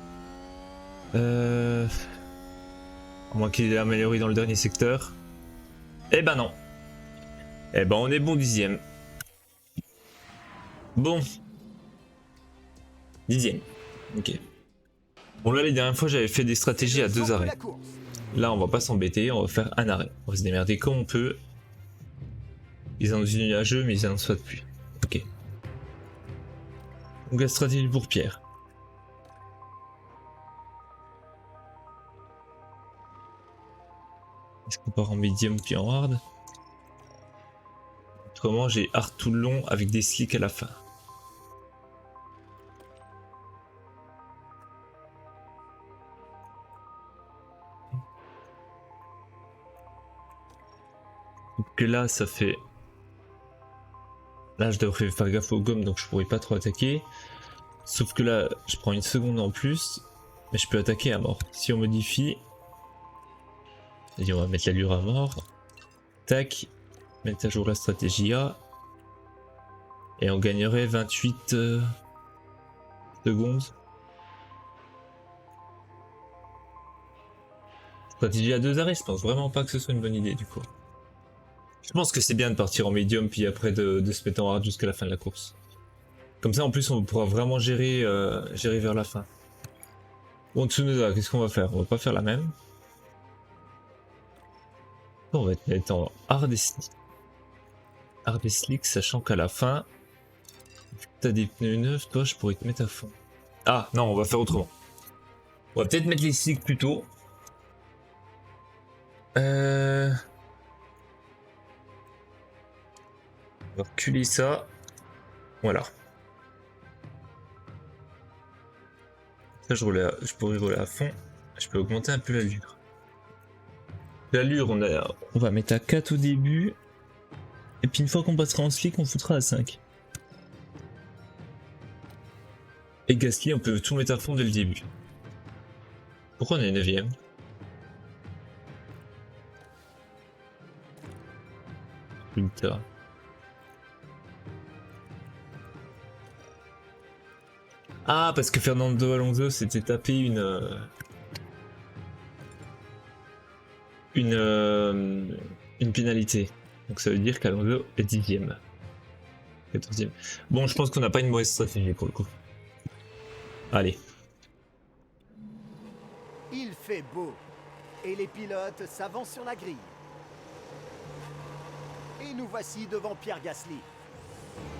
À moins qu'il ait amélioré dans le dernier secteur. Eh ben non. Eh ben on est bon 10ème. Bon. 10ème. Ok. Bon là les dernières fois j'avais fait des stratégies à 2 arrêts. Là on va pas s'embêter, on va faire un arrêt. On va se démerder comme on peut. Ils annoncent du nuageux mais ils annoncent pas de pluie. Ok. Donc la stratégie pour Pierre. Est-ce qu'on part en medium puis en hard? Autrement j'ai hard tout le long avec des slicks à la fin. Que là ça fait... Là je devrais faire gaffe aux gommes donc je pourrais pas trop attaquer. Sauf que là je prends 1 seconde en plus. Mais je peux attaquer à mort. Si on modifie... Vas-y on va mettre l'allure à mort. tac. Mettre à jour la stratégie A. Et on gagnerait 28 secondes. Stratégie à 2 arrêts, je pense vraiment pas que ce soit une bonne idée du coup. Je pense que c'est bien de partir en médium puis après de se mettre en hard jusqu'à la fin de la course. Comme ça en plus on pourra vraiment gérer vers la fin. Bon Tsunoda, qu'est-ce qu'on va faire? On va pas faire la même. On va te mettre en hard et slick. Hard et slick, sachant qu'à la fin, t'as des pneus neufs, toi je pourrais te mettre à fond. Ah non, on va faire autrement. On va peut-être mettre les slicks plus tôt. On va reculer ça. Voilà. Ça je pourrais rouler à fond. Je peux augmenter un peu l'allure. L'allure, on va mettre à 4 au début. Et puis une fois qu'on passera en slick, on foutra à 5. Et Gasly, on peut tout mettre à fond dès le début. Pourquoi on est 9ème? Putain. Ah, parce que Fernando Alonso s'était tapé une pénalité. Donc ça veut dire qu'Alonso est 10ème. 14ème. Bon, je pense qu'on n'a pas une mauvaise stratégie pour le coup. Allez. Il fait beau. Et les pilotes s'avancent sur la grille. Et nous voici devant Pierre Gasly.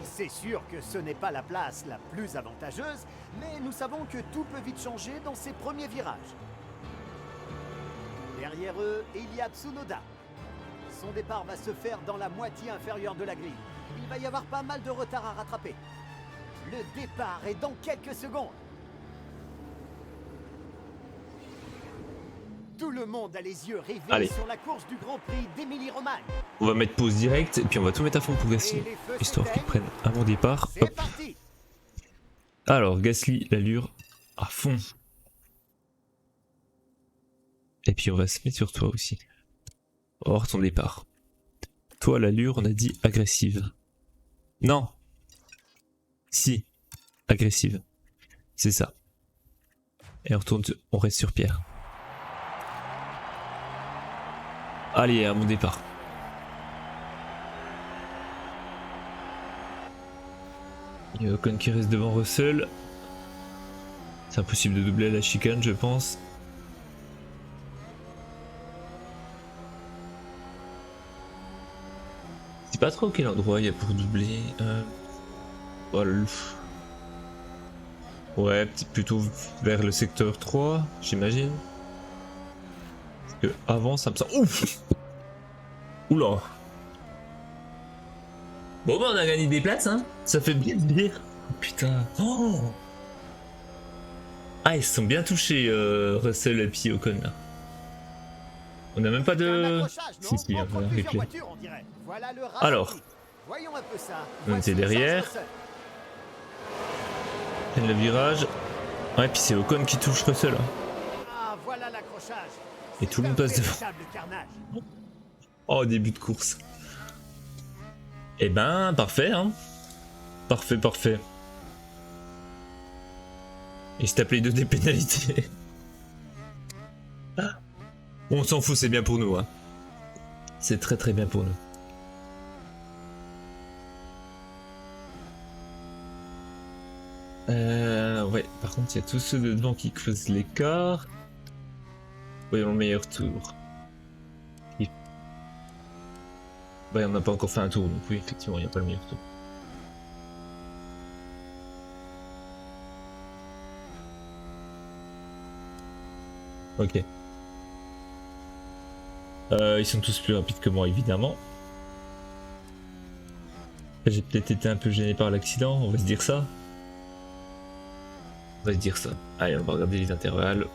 C'est sûr que ce n'est pas la place la plus avantageuse, mais nous savons que tout peut vite changer dans ces premiers virages. Derrière eux, il y a Tsunoda. Son départ va se faire dans la moitié inférieure de la grille. Il va y avoir pas mal de retard à rattraper. Le départ est dans quelques secondes. Tout le monde a les yeux rivés sur la course du Grand Prix d'Émilie-Romagne. On va mettre pause direct et puis on va tout mettre à fond pour Gasly, histoire qu'il prenne un bon départ. Hop. Alors Gasly, l'allure à fond. Et puis on va se mettre sur toi aussi. On va voir ton départ. Toi l'allure, on a dit agressive. Non. Si. Agressive. C'est ça. Et on reste sur Pierre. Allez, à mon départ. Il y a Ocon qui reste devant Russell. C'est impossible de doubler à la chicane, je pense. Je sais pas trop quel endroit il y a pour doubler. Ouais, plutôt vers le secteur 3, j'imagine. Parce que avant ça me semble. Ouf! Oula! Bon bah on a gagné des places, hein? Ça fait bien de dire. Oh, putain! Oh! Ah, ils se sont bien touchés, Russell et puis Ocon là. On a même pas de. Si, si, on a un replay. Alors, on était derrière. Et le virage. Ouais, puis c'est Ocon qui touche Russell. Et tout le monde passe devant. Oh, début de course. Eh ben, parfait, hein. Parfait, parfait. Il se tape les deux des pénalités. On s'en fout, c'est bien pour nous, hein. C'est très très bien pour nous. Ouais, par contre, il y a tous ceux de devant qui creusent l'écart. Voyons le meilleur tour. Bah, on n'a pas encore fait un tour, donc oui, effectivement, il n'y a pas le meilleur tour. Ok. Ils sont tous plus rapides que moi, évidemment. J'ai peut-être été un peu gêné par l'accident, on va se dire ça. On va se dire ça. Allez, on va regarder les intervalles.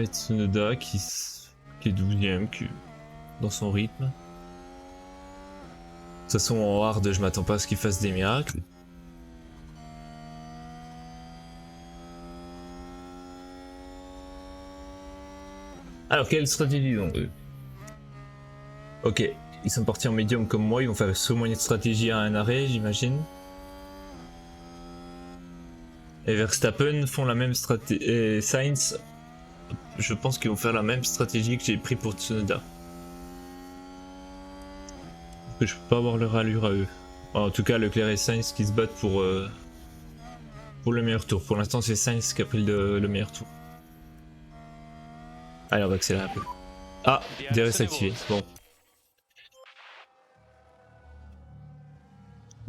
Tsunoda qui est 12ème, dans son rythme. De toute façon, en hard, je m'attends pas à ce qu'il fasse des miracles. Alors, quelle stratégie donc eux? Ok, ils sont partis en médium comme moi, ils vont faire sûrement une stratégie à un arrêt, j'imagine. Et Verstappen font la même stratégie. Et Sainz, je pense qu'ils vont faire la même stratégie que j'ai pris pour Tsunoda. Parce que je peux pas avoir leur allure à eux. En tout cas, Leclerc et Sainz qui se battent pour le meilleur tour. Pour l'instant, c'est Sainz qui a pris le meilleur tour. Allez, on va accélérer un peu. Ah, DRS activé. Bon.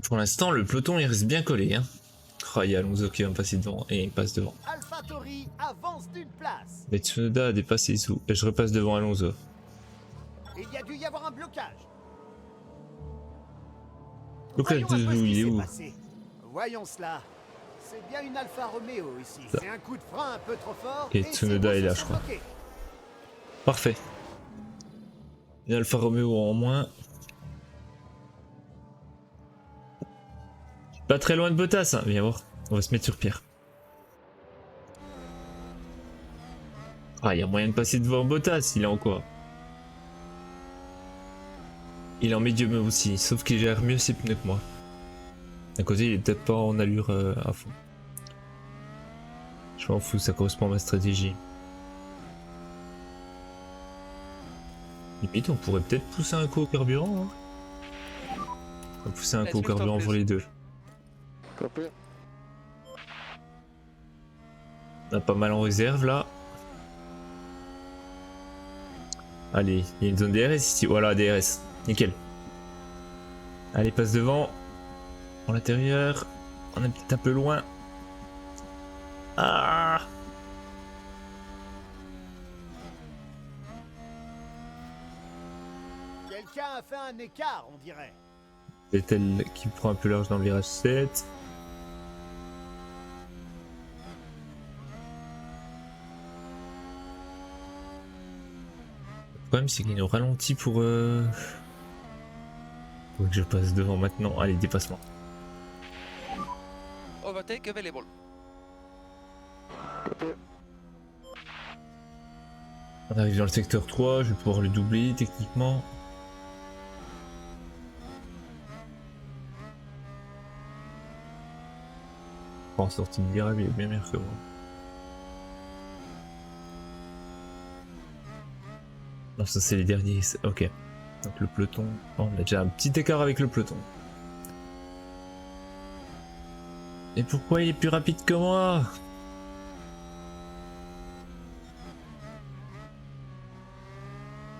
Pour l'instant, le peloton il reste bien collé. Hein. Oh, il y a Alonso qui va me passer devant et il passe devant. AlphaTauri avance d'une place. Mais Tsunoda a dépassé Isu et je repasse devant Alonso. Il y a dû y avoir un blocage. Blocage Voyons de un peu ce Isu, qui il est s'est où? passé. Voyons cela. C'est bien une Alfa Romeo ici. Ça. C'est un coup de frein un peu trop fort. Et Tsunoda ses est là, roues je sont crois. bloquées. Parfait. Une Alfa Romeo en moins. Pas très loin de Bottas, hein. Viens voir. On va se mettre sur Pierre. Ah, il y a moyen de passer devant Bottas, il est en quoi? Il est en médium aussi, sauf qu'il gère mieux ses pneus que moi. D'un côté, il est peut-être pas en allure à fond. Je m'en fous, ça correspond à ma stratégie. Limite, on pourrait peut-être pousser un coup au carburant. Hein. On va pousser un coup au carburant pour les deux. Copy. On a pas mal en réserve là. Allez, il y a une zone DRS ici. Voilà, DRS. Nickel. Allez, passe devant. En l'intérieur. On est peut-être un peu loin. Ah! Quelqu'un a fait un écart, on dirait. C'est elle qui prend un peu large dans le virage 7. Le problème c'est qu'il nous ralentit pour faut que je passe devant maintenant. Allez, dépassement. Overtake available. On arrive dans le secteur 3, je vais pouvoir le doubler techniquement. En sortie de virage, il est bien meilleur que moi. Non, ça c'est les derniers. Ok. Donc le peloton. Oh, on a déjà un petit écart avec le peloton. Et pourquoi il est plus rapide que moi?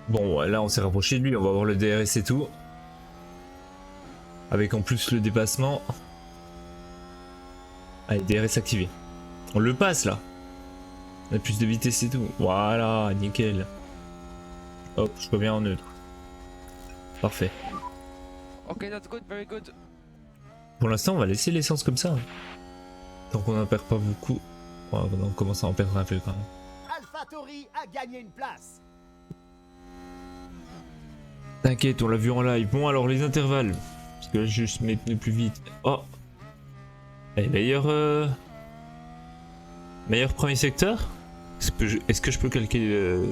Bon, là on s'est rapproché de lui, on va voir le DRS et tout. Avec en plus le dépassement. Allez, DRS activé. On le passe là. On a plus de vitesse et tout. Voilà, nickel. Hop, je reviens en neutre. Parfait. Okay, that's good, very good. Pour l'instant, on va laisser l'essence comme ça. Tant qu'on n'en perd pas beaucoup. Ouais, on commence à en perdre un peu quand même. AlphaTauri a gagné une place. T'inquiète, on l'a vu en live. Bon, alors les intervalles. Parce que là, je juste mes pneus plus vite. Oh! Allez, meilleur premier secteur? Est-ce que je peux calquer le...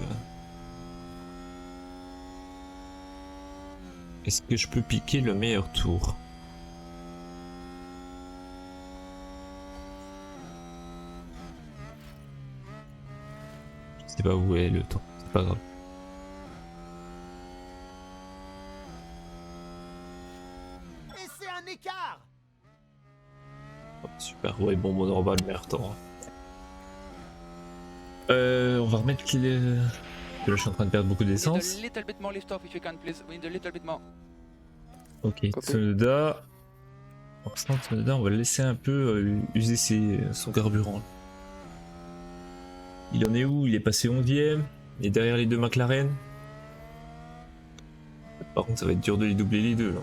Est-ce que je peux piquer le meilleur tour? Je sais pas où est le temps, c'est pas grave. Et c'est un écart. Oh, super, ouais, bon, on aura le meilleur temps. On va remettre qu'il est... Là, je suis en train de perdre beaucoup We need d'essence. a little bit more lift off if you can, please. We need a little bit more. Ok, Tsunoda. Pour l'instant, Tsunoda, on va le laisser un peu user son carburant. Il en est où? Il est passé 11ème. Il est derrière les deux McLaren. Par contre, ça va être dur de les doubler les deux là.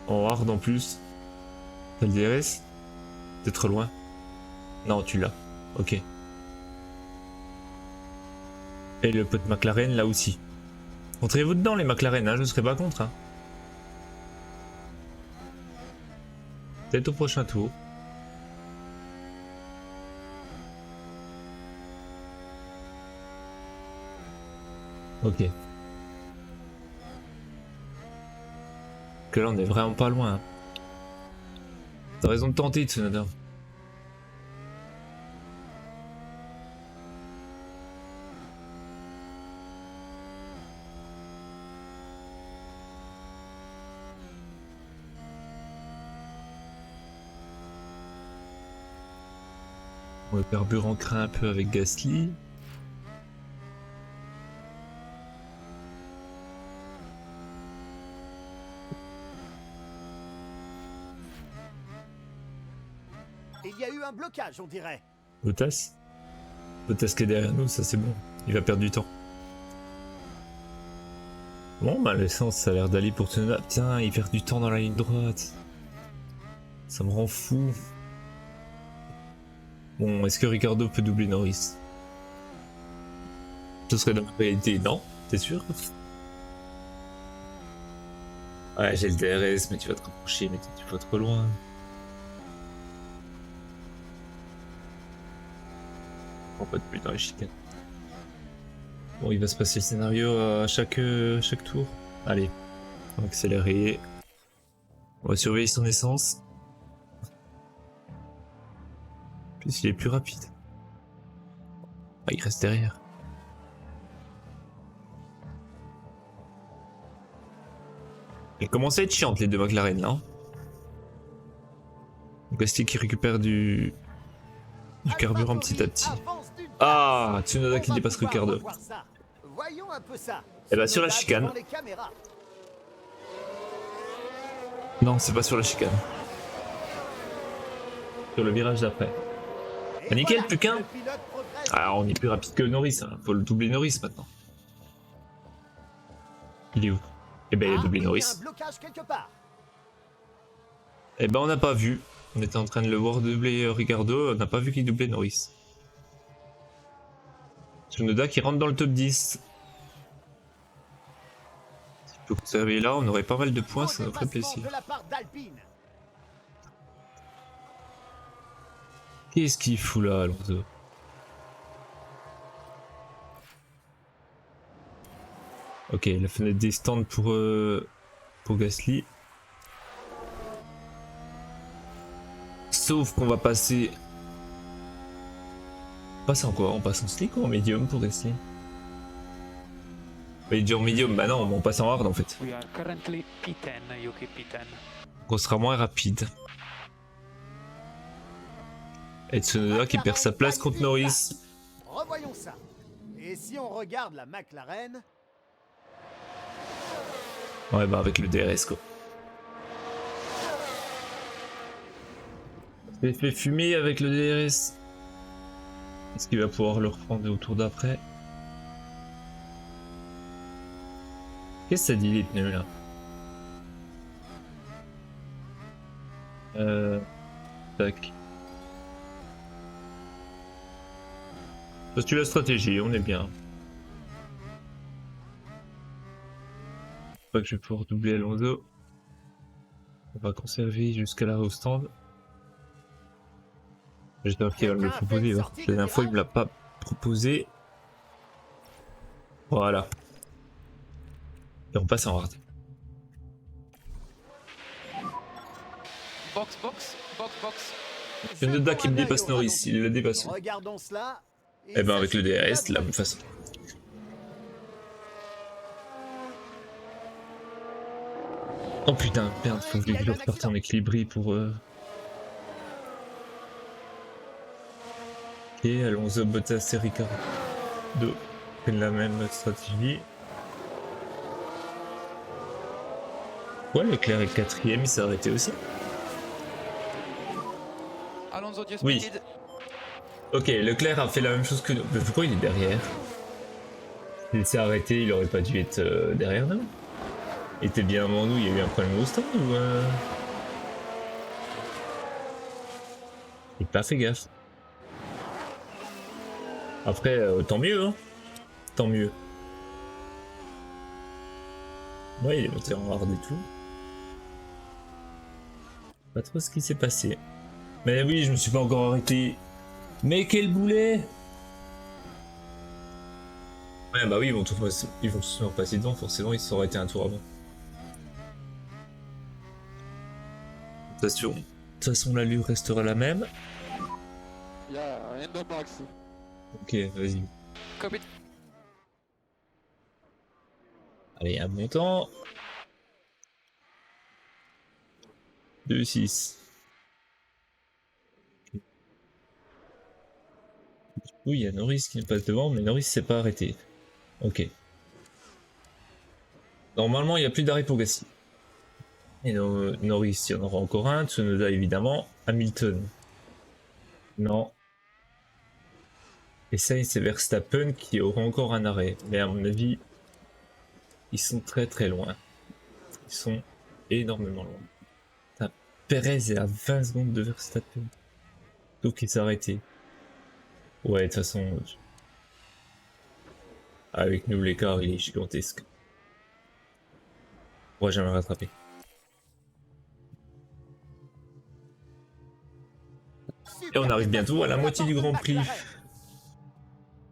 En hard en plus. T'as le DRS? T'es trop loin. Non, tu l'as. Ok. Et le pote McLaren là aussi. Rentrez-vous dedans les McLaren, hein, je ne serai pas contre. Hein. Peut-être au prochain tour. Ok. Que là on est vraiment pas loin. Hein. T'as raison de tenter, Tsunoda. Le carburant craint un peu avec Gasly. Il y a eu un blocage, on dirait. Bottas Bottas qui est derrière nous, ça c'est bon. Il va perdre du temps. Bon bah l'essence ça a l'air d'aller pour Tsunoda. Putain, il perd du temps dans la ligne droite. Ça me rend fou. Bon, est-ce que Ricardo peut doubler Norris? Ce serait dans la réalité, non? T'es sûr? Ouais, j'ai le DRS, mais tu vas te rapprocher, mais tu vas trop loin. On pas de plus dans les chicanes. Bon, il va se passer le scénario à chaque tour. Allez, on va accélérer. On va surveiller son essence. En plus, il est plus rapide. Ah, il reste derrière. Elle commence à être chiante les deux McLaren là. Gasly qui récupère du carburant petit à petit. Ah, Tsunoda qui dépasse Ricardo. Et bah sur la chicane. Non, c'est pas sur la chicane. Sur le virage d'après. Ah, nickel, plus qu'un. Ah, on est plus rapide que Norris, hein. Faut le doubler Norris maintenant. Il est où? Eh ben il a doublé Norris. Eh ben on n'a pas vu. On était en train de le voir doubler Ricardo, on n'a pas vu qu'il doublait Norris. Tsunoda qui rentre dans le top 10. Si on peut conserver là, on aurait pas mal de points, ça nous ferait plaisir. Qu'est-ce qu'il fout là, Alonso? Ok, la fenêtre des stands pour Gasly. Sauf qu'on va passer... On passe en quoi? On passe en slick ou en medium pour Gasly? Medium, bah non, on passe en hard en fait. We are currently P10, Yuki P10. On sera moins rapide. Et Tsunoda qui perd sa place contre Norris. Revoyons ça. Et si on regarde la McLaren... Ouais bah avec le DRS quoi. Il fait fumer avec le DRS. Est-ce qu'il va pouvoir le reprendre au tour d'après? Qu'est-ce que ça dit les pneus là? Tac. Postule la stratégie, on est bien. Je crois que je vais pouvoir doubler Alonso. On va conserver jusqu'à l'arrêt au stand. J'espère qu'il va me le proposer. Hein. La dernière fois, il me l'a pas proposé. Voilà. Et on passe en hard. Box, box, box, box. Tsunoda qui me dépasse Norris, il le dépasse. Regardons cela. Et ben avec le DRS, de la même façon. Oh putain, merde, faut que je reparte en équilibré pour... Ok, Alonso, Bottas et Ricardo prennent la même stratégie. Ouais, Leclerc est 4ème, il s'est arrêté aussi. Alonso just Oui. pitted. Ok, Leclerc a fait la même chose que nous. Mais pourquoi il est derrière? Il s'est arrêté, il aurait pas dû être derrière nous. Il était bien avant nous, il y a eu un problème au stand ou Il n'a pas fait gaffe. Après, tant mieux, hein. Tant mieux. Ouais, il est monté en hard et tout. Pas trop ce qui s'est passé. Mais oui, je me suis pas encore arrêté. Mais quel boulet! Ouais, bah oui, ils vont tous nous repasser devant, forcément, ça aurait été un tour avant. De toute façon, l'allure restera la même. Yeah, in the box. Ok, vas-y. Copy. Allez, un montant. 2-6. Oui, il y a Norris qui me passe devant, mais Norris s'est pas arrêté. Ok. Normalement, il n'y a plus d'arrêt pour Gasly. Et Norris, il y en aura encore un. Tsunoda, évidemment. Hamilton. Non. Et ça, c'est Verstappen qui aura encore un arrêt. Mais à mon avis, ils sont très très loin. Ils sont énormément loin. Putain, Perez est à 20 secondes de Verstappen. Donc il s'est arrêté. Ouais, de toute façon, avec nous l'écart il est gigantesque. On va jamais rattraper. Et on arrive bientôt à la moitié du Grand Prix.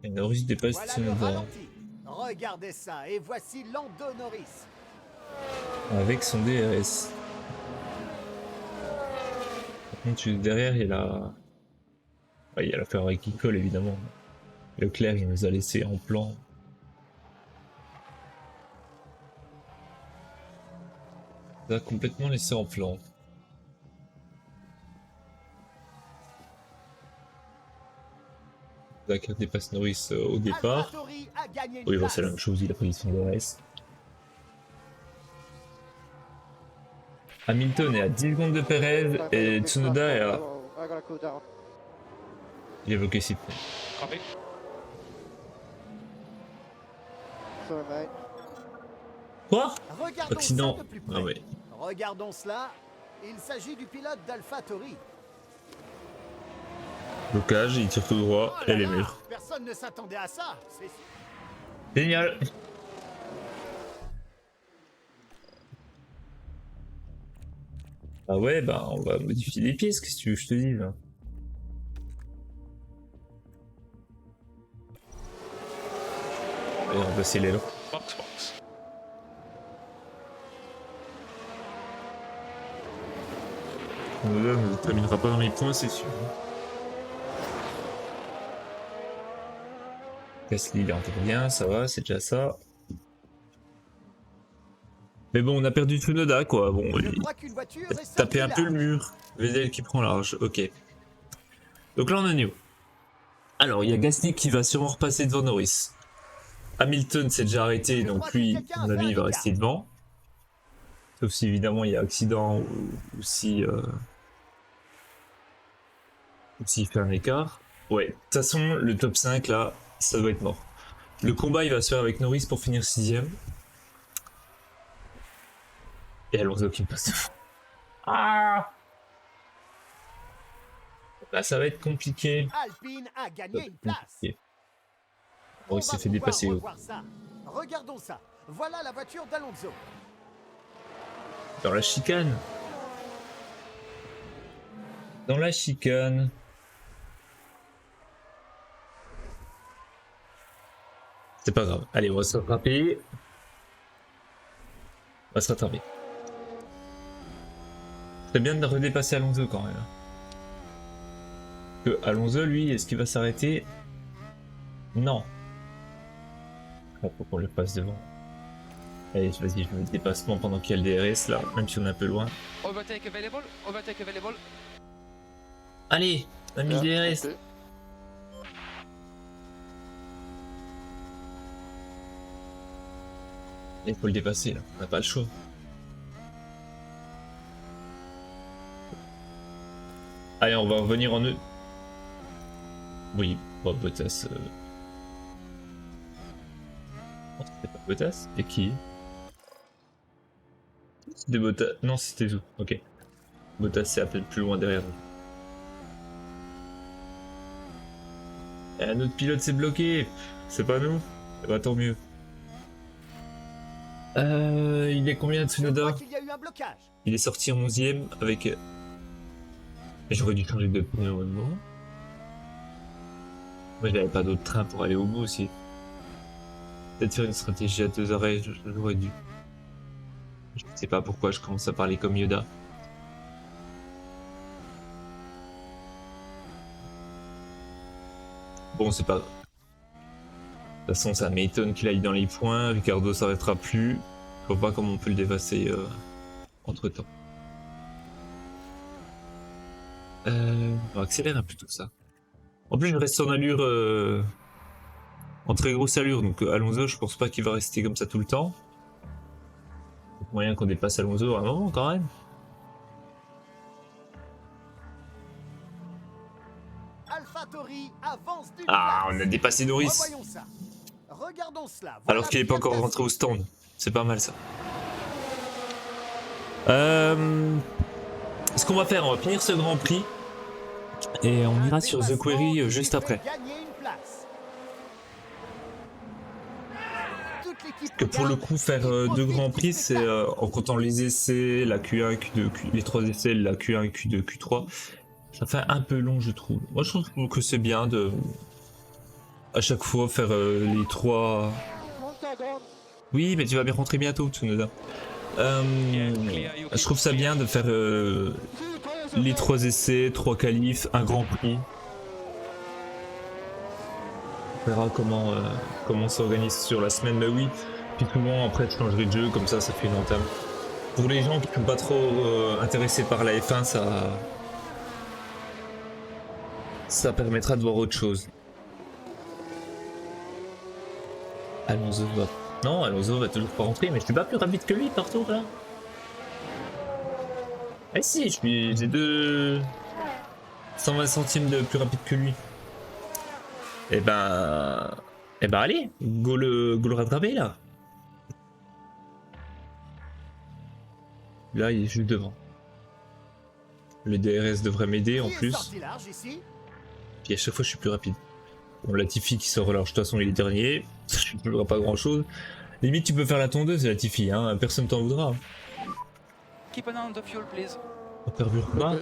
Et Norris dépasse Voilà le Tsunoda ralenti. Regardez ça, et voici Lando Norris. avec son DRS. Par contre, derrière, il y a la... Ouais, il y a la Ferrari qui colle, évidemment. Leclerc, il nous a laissé en plan. Il nous a complètement laissé en plan. Dakar dépasse Norris au départ. AlphaTauri a gagné une Oui, bah, place. c'est la même chose, il a pris son DRS. Hamilton est à 10 secondes de Perez et Tsunoda est à... I gotta cool down. Il est bloqué ici. Copy. Sorry, mate. Quoi? Regardons Accident. ça de plus près. Ah ouais. Regardons cela. Il s'agit du pilote d'AlphaTauri. Blocage, il tire tout droit Oh et là les là, murs. personne ne s'attendait à ça. C'est Génial. Ah ouais, bah on va modifier les pièces, qu'est-ce que tu veux que je te dise là. Allez, on va passer l'aileron. Box, box. Là, on ne terminera pas dans les points, c'est sûr. Gasly, il est encore bien, ça va, c'est déjà ça. Mais bon, on a perdu Tsunoda, quoi. Bon, Je il crois qu'une voiture est sortie tapé un là. peu le mur. Vettel qui prend large, ok. Donc là, on a Néo. Alors, il y a Gasly qui va sûrement repasser devant Norris. Hamilton s'est déjà arrêté, Je donc crois que lui, quelqu'un à mon a fait avis, un il va écart. rester devant. Sauf si évidemment il y a accident ou si ou s'il fait un écart. Ouais, de toute façon, le top 5 là, ça doit être mort. Le combat il va se faire avec Norris pour finir 6ème. Et Alonso qui passe devant. Ah, bah ça va être compliqué. Alpine a gagné une place. Compliqué. On Bon, il s'est va fait pouvoir dépasser. revoir ça. Regardons ça. Voilà la voiture d'Alonso. Dans la chicane. Dans la chicane. C'est pas grave. Allez, on va se rattraper. On va se rattraper. C'est bien de redépasser Alonso quand même. Que Alonso, lui, est-ce qu'il va s'arrêter? Non. Il faut qu'on le passe devant. Allez, vas-y, je mets le dépassement pendant qu'il y a le DRS là, même si on est un peu loin. Overtake available. Overtake available. Allez, on a mis le Yeah, DRS. okay. Il faut le dépasser là, on n'a pas le choix. Allez, on va revenir en eux. Oui, bon, Bottas. Non, c'était pas Bottas, c'était qui? C'était Bottas. Non, c'était Zou, ok. Bottas c'est à peine plus loin derrière nous. Et un autre pilote s'est bloqué. C'est pas nous. Bah tant mieux. Il est combien de Je Tsunoda? crois qu'il y a eu un blocage. Il est sorti en 11ème avec... J'aurais dû changer de pneu au moment. Moi j'avais pas d'autre train pour aller au bout aussi. Peut-être faire une stratégie à 2 arrêts, j'aurais dû. Je sais pas pourquoi je commence à parler comme Yoda. Bon, c'est pas grave. De toute façon, ça m'étonne qu'il aille dans les points. Ricardo s'arrêtera plus. Je vois pas comment on peut le dépasser entre temps. On va accélérer un peu tout ça. En plus, je reste en allure. En très grosse allure. Donc, Alonso, je pense pas qu'il va rester comme ça tout le temps. Il y a moyen qu'on dépasse Alonso à un moment quand même. AlphaTauri avance d'une Ah, place. on a dépassé Norris. Revoyons ça. Regardons cela. Alors Voilà qu'il est pas bien encore placé. rentré au stand. C'est pas mal ça. Ce qu'on va faire, on va finir ce Grand Prix. Et on ira sur The Query juste après. Que pour le coup, faire 2 Grands Prix, c'est en comptant les essais, la Q1, Q2, les 3 essais, la Q1, Q2, Q3. Ça fait un peu long, je trouve. Moi, je trouve que c'est bien de à chaque fois faire les 3. Oui, mais tu vas bien rentrer bientôt, Tsunoda. Je trouve ça bien de faire les 3 essais, 3 qualifs, un Grand Prix. On verra comment on s'organise sur la semaine, mais oui. Puis souvent après je changerai de jeu, comme ça fait une entame. Pour les gens qui ne sont pas trop intéressés par la F1, ça permettra de voir autre chose. Alonso va... Non, Alonso va toujours pas rentrer, mais je suis pas plus rapide que lui par tour là. Ah si, j'ai 120 centimes de plus rapide que lui. Eh ben allez, go le rattraper là. Là il est juste devant. Le DRS devrait m'aider en plus. Puis à chaque fois je suis plus rapide. Bon, Latifi qui sort large, de toute façon il est dernier. Ça ne changera pas grand chose. Limite tu peux faire la tondeuse Latifi, hein, personne t'en voudra. Keep an eye on the fuel, please. On carbure pas.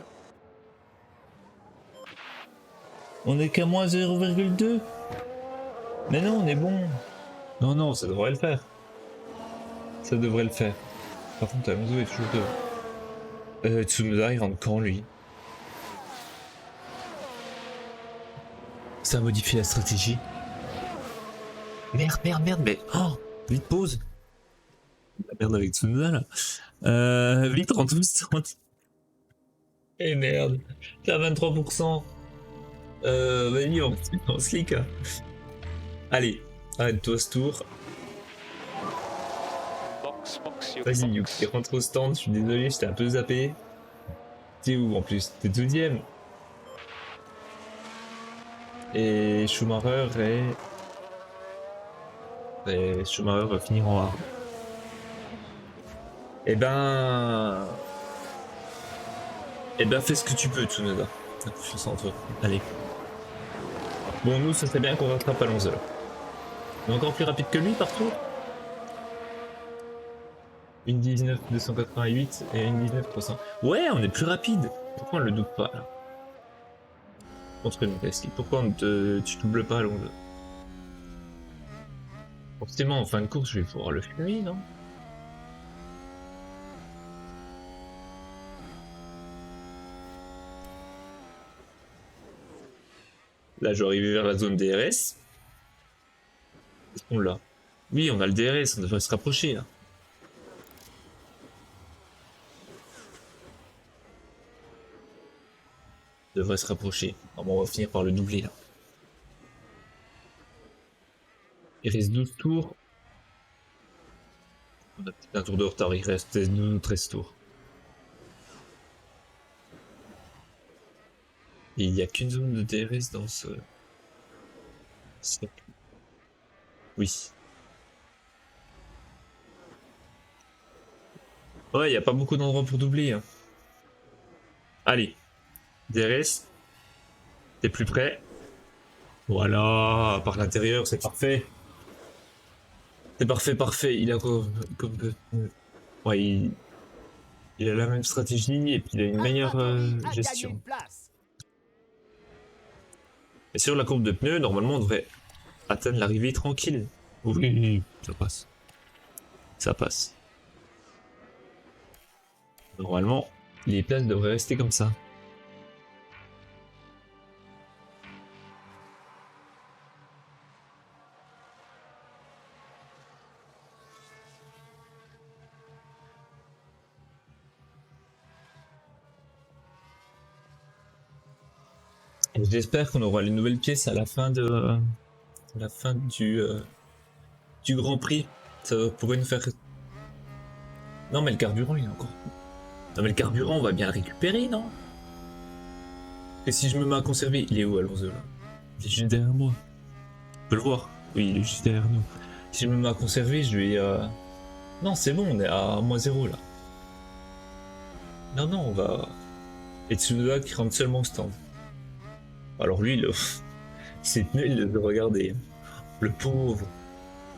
On est qu'à moins 0,2. Mais non, on est bon. Non, ça devrait le faire. Ça devrait le faire. Par contre, Alonso est toujours devant. Tsunoda, il rentre quand, lui? Ça modifie la stratégie. Merde, mais... Oh, vite pause. La merde avec Tsunoda, là. Vite, rentre tout stand. Eh merde, t'es à 23%. Vas-y, on slick. Allez, arrête-toi ce tour. Vas-y, Yuki, rentre au stand. Je suis désolé, j'étais un peu zappé. T'es où en plus? T'es 12ème. Et Schumacher Schumacher va finir en A. Eh ben, fais ce que tu peux, Tsunoda. Je sens en toi. Allez. Bon, nous, ça serait bien qu'on rattrape Alonso. On est encore plus rapide que lui partout. Une 19 288 et une 19 300. Ouais, on est plus rapide. Pourquoi on le doute pas là? Contre une Gasly. Pourquoi tu doubles pas Alonso? Forcément, en fin de course, je vais pouvoir le fumer, non? Là, je vais arriver vers la zone DRS. Est-ce qu'on l'a? Oui, on a le DRS, on devrait se rapprocher là. On devrait se rapprocher. Bon, on va finir par le doubler là. Il reste 12 tours. On a peut-être un tour de retard, il reste 12 ou 13 tours. Et il n'y a qu'une zone de DRS dans ce... Oui. Ouais, il n'y a pas beaucoup d'endroits pour doubler. Hein. Allez. DRS. T'es plus près. Voilà, par l'intérieur, c'est parfait. C'est parfait. Il a comme... Ouais, il a la même stratégie et puis il a une meilleure gestion. Et sur la courbe de pneus, normalement on devrait atteindre l'arrivée tranquille. Oui, ça passe. Ça passe. Normalement, les places devraient rester comme ça. Et j'espère qu'on aura les nouvelles pièces à la fin du Grand Prix. Ça pourrait nous faire... Non mais le carburant il est encore... Non mais le carburant on va bien le récupérer, non? Et si je me mets à conserver, il est où Alonso là? Il est juste derrière moi. On peut le voir. Oui, il est juste derrière nous. Si je me mets à conserver, je vais... Non c'est bon, on est à -0 là. Non, non, on va... Et Tsunoda qui rentre seulement au stand. Alors lui, c'est nul de regarder. Le pauvre.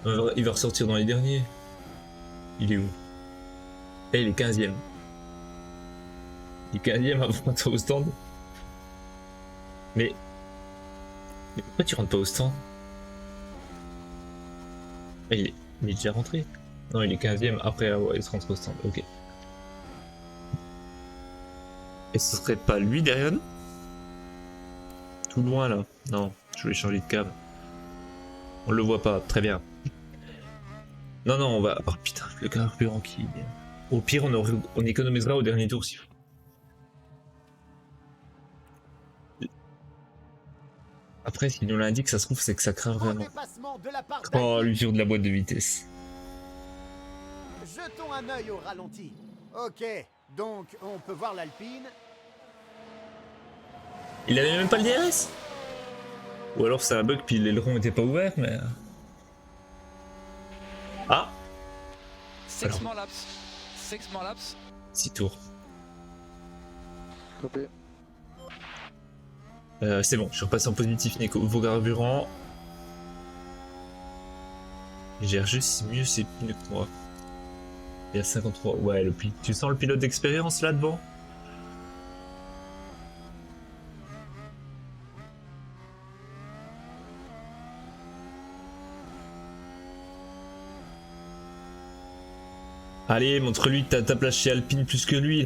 Il va ressortir dans les derniers. Il est où? Eh, il est 15ème. Il est 15ème avant de rentrer au stand. Mais pourquoi tu rentres pas au stand? Ah, il est déjà rentré. Non, il est 15ème après avoir été rentré au stand. Ok. Et ce serait pas lui derrière nous? Tout loin là. Non, je voulais changer de câble. On le voit pas, très bien. Non, non, on va... Oh putain, le carburant qui... Au pire, on économisera au dernier tour si... Après, s'il nous l'indique, ça se trouve, c'est que ça craint vraiment. Oh, l'usure de la boîte de vitesse. Jetons un œil au ralenti. Ok, donc on peut voir l'Alpine. Il avait même pas le DRS. Ou alors c'est un bug puis l'aileron était pas ouvert, mais... Ah, 6 more laps. 6 more laps. 6 tours. Copy. C'est bon, je suis repassé en positif niveau carburant. Il gère juste mieux ses pneus que moi. Il y a 53. Ouais, tu sens le pilote d'expérience là devant? Allez, montre-lui que t'as ta place chez Alpine plus que lui.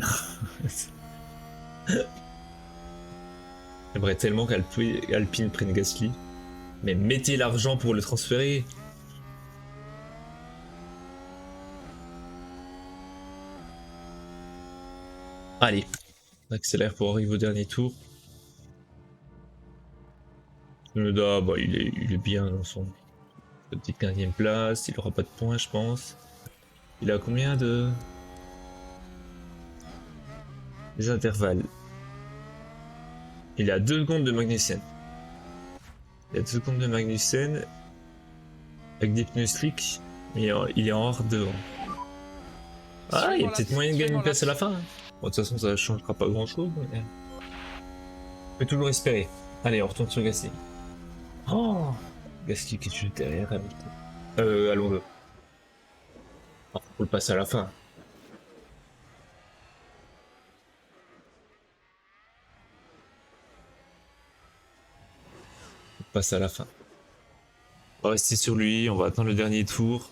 J'aimerais tellement qu'Alpine prenne Gasly. Mais mettez l'argent pour le transférer. Allez, on accélère pour arriver au dernier tour. Tsunoda, bah, il est bien dans son petite 15ème place. Il aura pas de points, je pense. Il a combien de... Les intervalles. Il a 2 secondes de Magnussen. Il a 2 secondes de Magnussen. Avec des pneus slick. Mais il est en hors devant. Ah, il y a peut-être moyen de gagner une place à la fin. Hein. Bon, de toute façon, ça ne changera pas grand chose. Mais... on peut toujours espérer. Allez, on retourne sur Gasly. Oh, Gasly qui est juste derrière Hamilton. Alonso. Oh, faut le passer à la fin. On passe à la fin. On va rester sur lui, on va attendre le dernier tour.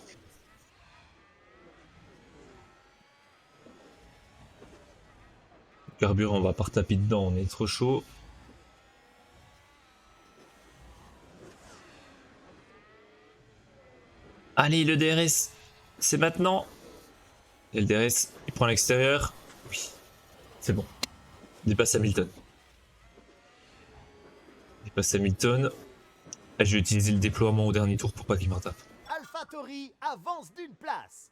Le carburant, on va pas retaper dedans, on est trop chaud. Allez, le DRS, c'est maintenant. Et le DRS, il prend l'extérieur. Oui, c'est bon. Il dépasse Hamilton. Il dépasse Hamilton. Et je vais utiliser le déploiement au dernier tour pour pas qu'il m'en tape. AlphaTauri avance d'une place.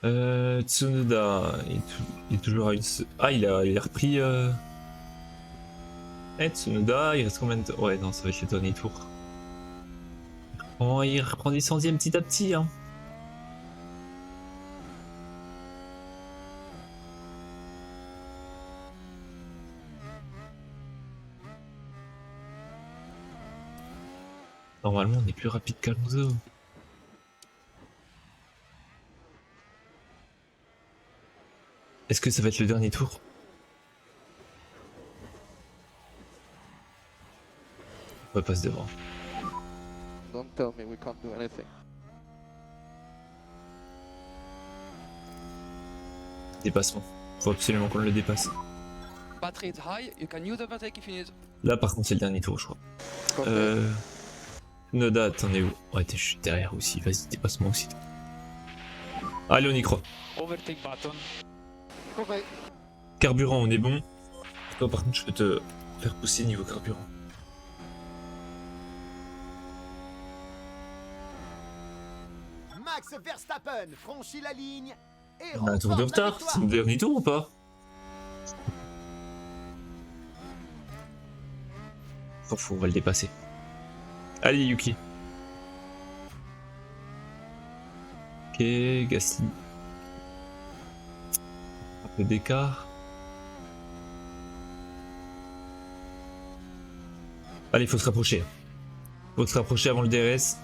Tsunoda, il est toujours à une... Ah, il a repris... Tsunoda, il reste combien de temps? Ouais, non, ça va être le dernier tour. Oh, il reprend des centièmes petit à petit, hein. Normalement, on est plus rapide qu'Alonso. Est-ce que ça va être le dernier tour? On passe devant. Don't tell me we can't do anything. Dépassement. Faut absolument qu'on le dépasse. Battery is high, you can use overtake if you need. Là par contre c'est le dernier tour je crois. Copy. Noda, t'en es où? Ouais, je suis derrière aussi, vas-y, dépasse-moi aussi. Allez, on y croit. Overtake button. Copy. Carburant, on est bon. Toi par contre je peux te faire pousser niveau carburant. Max Verstappen franchit la ligne et On a un tour de remporte la retard, victoire. c'est le dernier tour ou pas? S'en fout, on va le dépasser. Allez Yuki. Ok, Gasly. Un peu d'écart. Allez, il faut se rapprocher. Faut se rapprocher avant le DRS.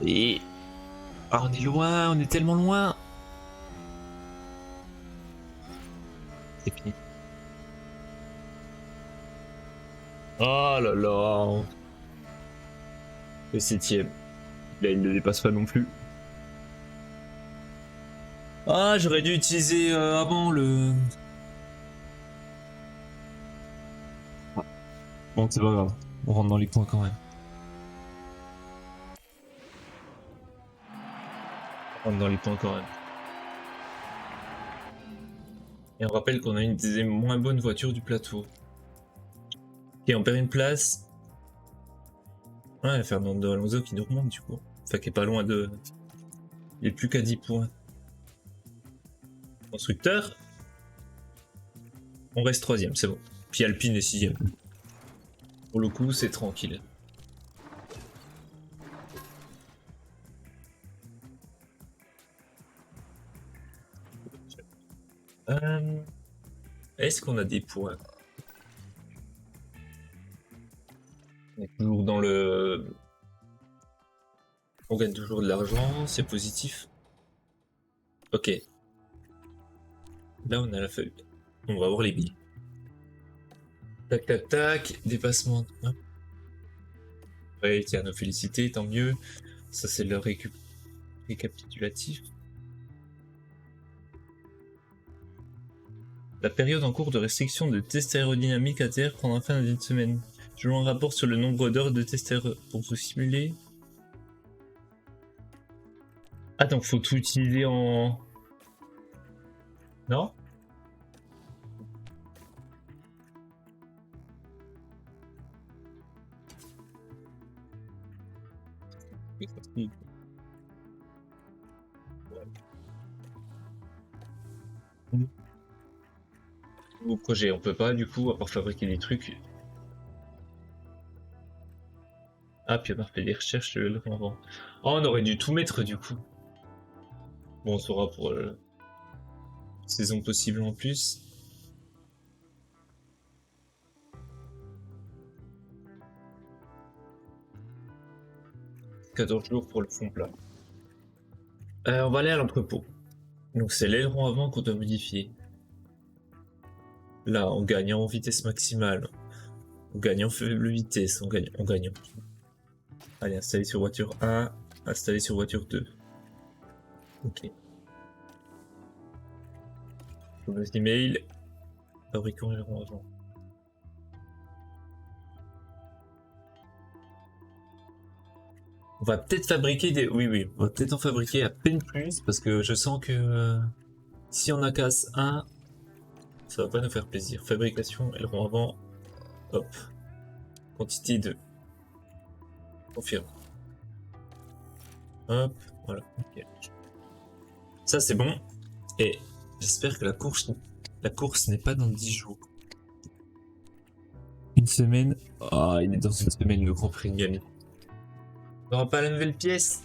Et... Ah, on est loin, on est tellement loin. C'est fini. Oh là là. Le 7ème. Là, il ne dépasse pas non plus. Ah, j'aurais dû utiliser avant le... Bon, c'est pas grave. On rentre dans les points quand même. On rentre dans les points quand même. Et on rappelle qu'on a une des moins bonnes voitures du plateau. Ok, on perd une place. Ouais, Fernando Alonso qui nous remonte du coup. Enfin, qui est pas loin de... Il est plus qu'à 10 points. Constructeur. On reste 3ème, c'est bon. Puis Alpine est 6ème. Pour le coup, c'est tranquille. Est-ce qu'on a des points? On est toujours dans le... On gagne toujours de l'argent, c'est positif. Ok. Là, on a la feuille. On va voir les billes. Tac, tac, tac. Dépassement. Hop. Ouais, tiens, nos félicités, tant mieux. Ça, c'est le récapitulatif. La période en cours de restriction de tests aérodynamiques ATR prendra fin dans une semaine. Je vous un rapport sur le nombre d'heures de tests pour vous simuler. Ah, donc faut tout utiliser en... Non? Au projet, on peut pas du coup, à part fabriquer des trucs. Ah, puis on a fait des recherches le avant. Oh, on aurait dû tout mettre du coup. Bon, on saura pour saison possible en plus. « 14 jours pour le fond plat. » On va aller à l'entrepôt. Donc c'est l'aileron avant qu'on doit modifier. Là, on gagne en vitesse maximale. On gagne en faible vitesse. On gagne. Allez, installer sur voiture 1. Installer sur voiture 2. Ok. Nos emails. Fabricant aileron avant. On va peut-être fabriquer des... Oui, on va peut-être en fabriquer à peine plus, parce que je sens que si on a casse 1, ça va pas nous faire plaisir. Fabrication, aileron avant, hop. Quantité 2. Confirme. Hop, voilà. Okay. Ça c'est bon. Et j'espère que la course n'est pas dans 10 jours. Une semaine. Ah, il est dans une semaine le Grand Prix de Miami. On n'aura pas la nouvelle pièce.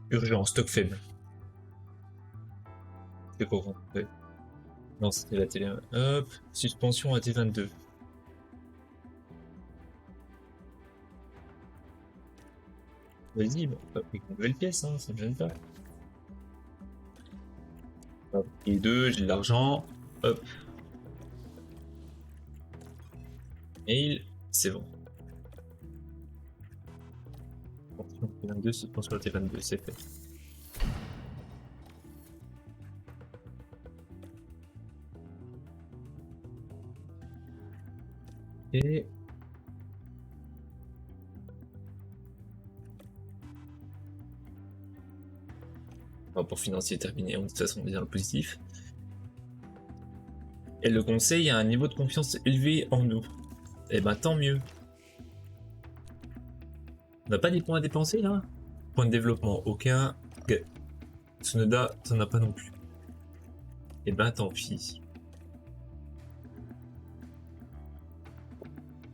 Urgent, stock faible. C'est quoi? Ouais. Non, c'était la télé. Hop, suspension AT22. Vas-y, on va fabriquer une nouvelle pièce, hein, ça me gêne pas. Hop, et 2, j'ai de l'argent. Hop. Mail, c'est bon. T22, suspension sur la T22, c'est fait. Et... Rapport financier terminé, de toute façon on est dans le positif. Et le conseil a un niveau de confiance élevé en nous. Et ben tant mieux. On n'a pas des points à dépenser là? Point de développement, aucun. Tsunoda, t'en as pas non plus. Et ben tant pis.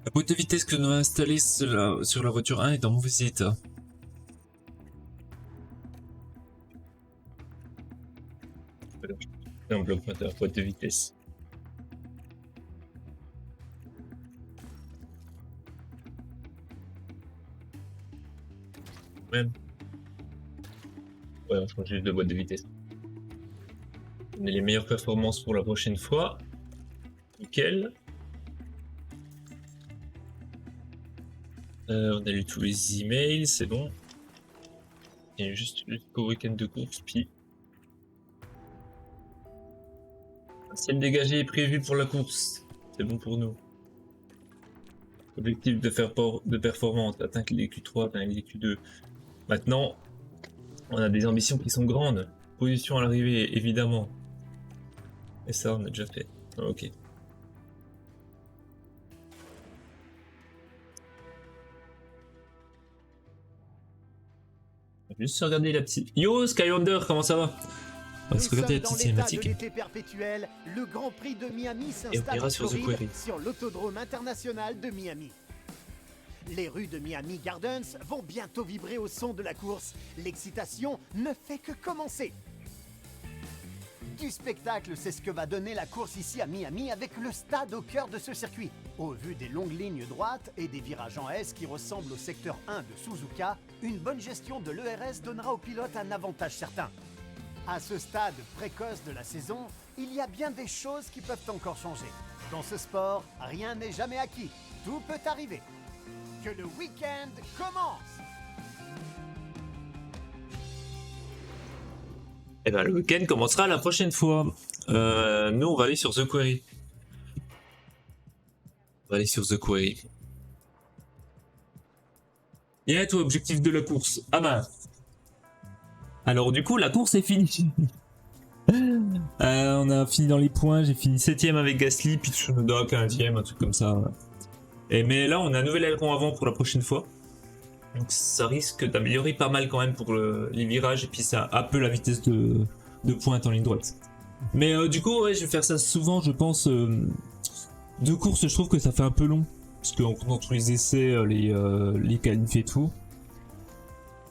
La boîte de vitesse que nous avons installée sur la voiture 1 est en mauvais état. Un bloc moteur, boîte de vitesse. Même. Ouais, on change juste de boîte de vitesse. On a les meilleures performances pour la prochaine fois. Nickel. On a lu tous les emails, c'est bon. Il y a juste jusqu'au week-end de course, puis... Un ciel dégagé est prévu pour la course. C'est bon pour nous. Objectif de performance, atteindre les Q3, atteindre les Q2. Maintenant, on a des ambitions qui sont grandes. Position à l'arrivée, évidemment. Et ça, on a déjà fait. Ok. Juste regarder la petite... Yo, Skylander, comment ça va? On va se regarder la petite cinématique. L'été perpétuel, le Grand Prix de Miami Et on ira s'installe sur The Quarry. sur l'autodrome international de Miami. Les rues de Miami Gardens vont bientôt vibrer au son de la course. L'excitation ne fait que commencer. Du spectacle, c'est ce que va donner la course ici à Miami avec le stade au cœur de ce circuit. Au vu des longues lignes droites et des virages en S qui ressemblent au secteur 1 de Suzuka, une bonne gestion de l'ERS donnera aux pilotes un avantage certain. À ce stade précoce de la saison, il y a bien des choses qui peuvent encore changer. Dans ce sport, rien n'est jamais acquis. Tout peut arriver. Que le week-end commence! Eh ben, le week-end commencera la prochaine fois. Nous, on va aller sur The Quarry. On va aller sur The Quarry. Et toi, objectif de la course. Ah ben. Alors du coup, la course est finie. On a fini dans les points. J'ai fini 7ème avec Gasly, puis Tsunoda 15ème, un truc comme ça. Mais là, on a un nouvel aileron avant pour la prochaine fois. Donc ça risque d'améliorer pas mal quand même pour les virages. Et puis ça un peu la vitesse de pointe en ligne droite. Mais du coup, ouais, je vais faire ça souvent, je pense. Deux courses, je trouve que ça fait un peu long. Parce qu'en comptant tous les essais, les qualifs et tout.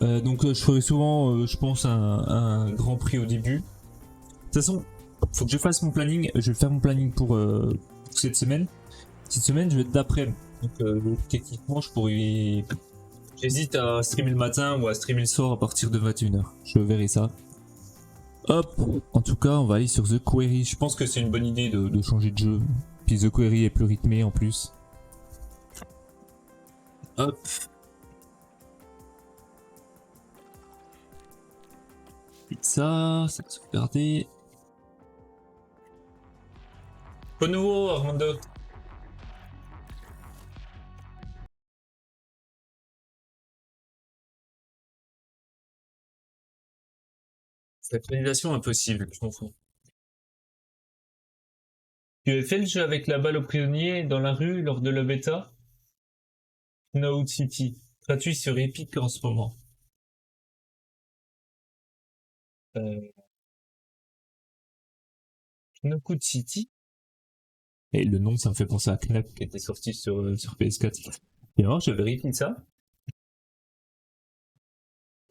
Donc je ferai souvent, je pense, un grand prix au début. De toute façon, faut que je fasse mon planning. Je vais faire mon planning pour cette semaine. Cette semaine, je vais être d'après. Donc techniquement, je pourrais... J'hésite à streamer le matin ou à streamer le soir à partir de 21h. Je verrai ça. Hop, en tout cas, on va aller sur The Quarry. Je pense que c'est une bonne idée de changer de jeu. Puis The Quarry est plus rythmé en plus. Hop. Ça va sauvegarder. Bon nouveau, Armando. Synchronisation impossible, je m'en fous. Tu as fait le jeu avec la balle au prisonnier dans la rue lors de la bêta? Knockout City, gratuit sur Epic en ce moment. Knockout City? Et le nom, ça me fait penser à Knack qui était sorti sur PS4. Et alors, je vérifie ça.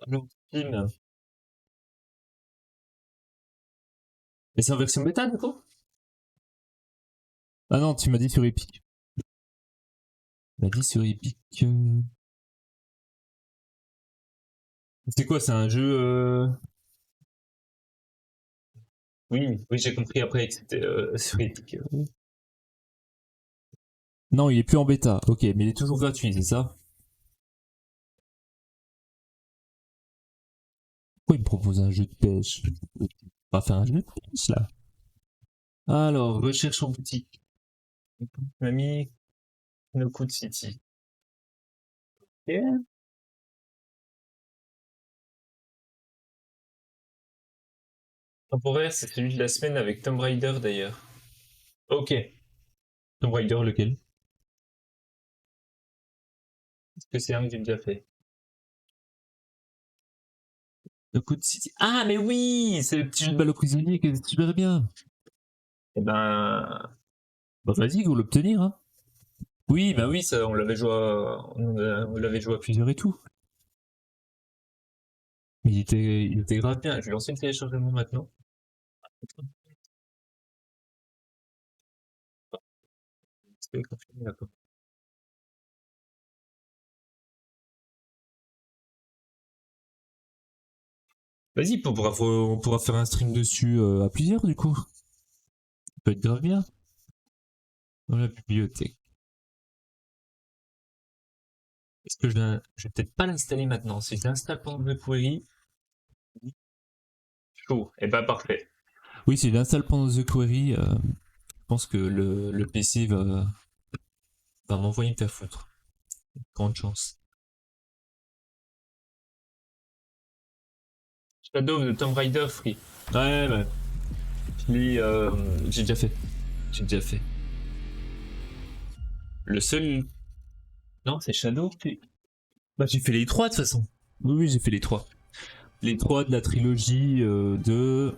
Alors, film. Mais c'est en version bêta, du coup? Ah non, tu m'as dit sur Epic. Tu m'as dit sur Epic. C'est quoi, c'est un jeu... Oui, oui, j'ai compris après que c'était sur Epic. Non, il est plus en bêta. Ok, mais il est toujours gratuit, c'est ça? Pourquoi il me propose un jeu de pêche? On va faire un jeu de pêche là. Alors, recherche en boutique. Mamie, No Code City. Ok. Temporaire, c'est celui de la semaine avec Tomb Raider d'ailleurs. Ok. Tomb Raider lequel? Est-ce que c'est un que j'ai déjà fait? No Code City. Ah, mais oui! C'est le petit jeu de balle aux prisonniers que tu verrais bien. Eh ben. Bah vas-y, go l'obtenir, hein. Oui, bah oui, ça, on l'avait joué on l'avait joué à plusieurs et tout. Mais il était grave bien. Je vais lancer le téléchargement maintenant. C'est confirmé, d'accord. Vas-y, on pourra faire un stream dessus à plusieurs du coup. Ça peut être grave bien. Dans la bibliothèque. Est-ce que je vais peut-être pas l'installer maintenant. Si je l'installe pendant le query. Chaud. Et bah parfait. Oui, si je l'installe pendant The Query, je pense que le PC va m'envoyer me faire foutre. Grande chance. Shadow de Tomb Raider Free. Ouais, ouais. J'ai déjà fait. J'ai déjà fait. Le seul. Non, c'est Shadow. Bah, j'ai fait les trois de toute façon. Oui, oui, j'ai fait les trois. Les trois de la trilogie de.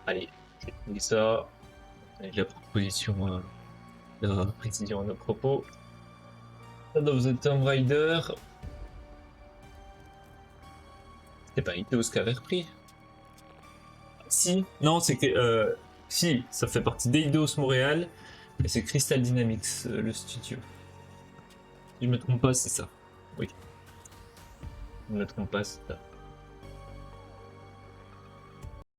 Allez, je vais trouver ça. Avec la proposition, la précision à nos propos. Shadow of the Tomb Raider. C'est pas Eidos qui avait repris. Si, non, c'est que. Si, ça fait partie d'Eidos Montréal. Et c'est Crystal Dynamics, le studio. Si je me trompe pas, c'est ça. Oui. Je me trompe pas, c'est ça.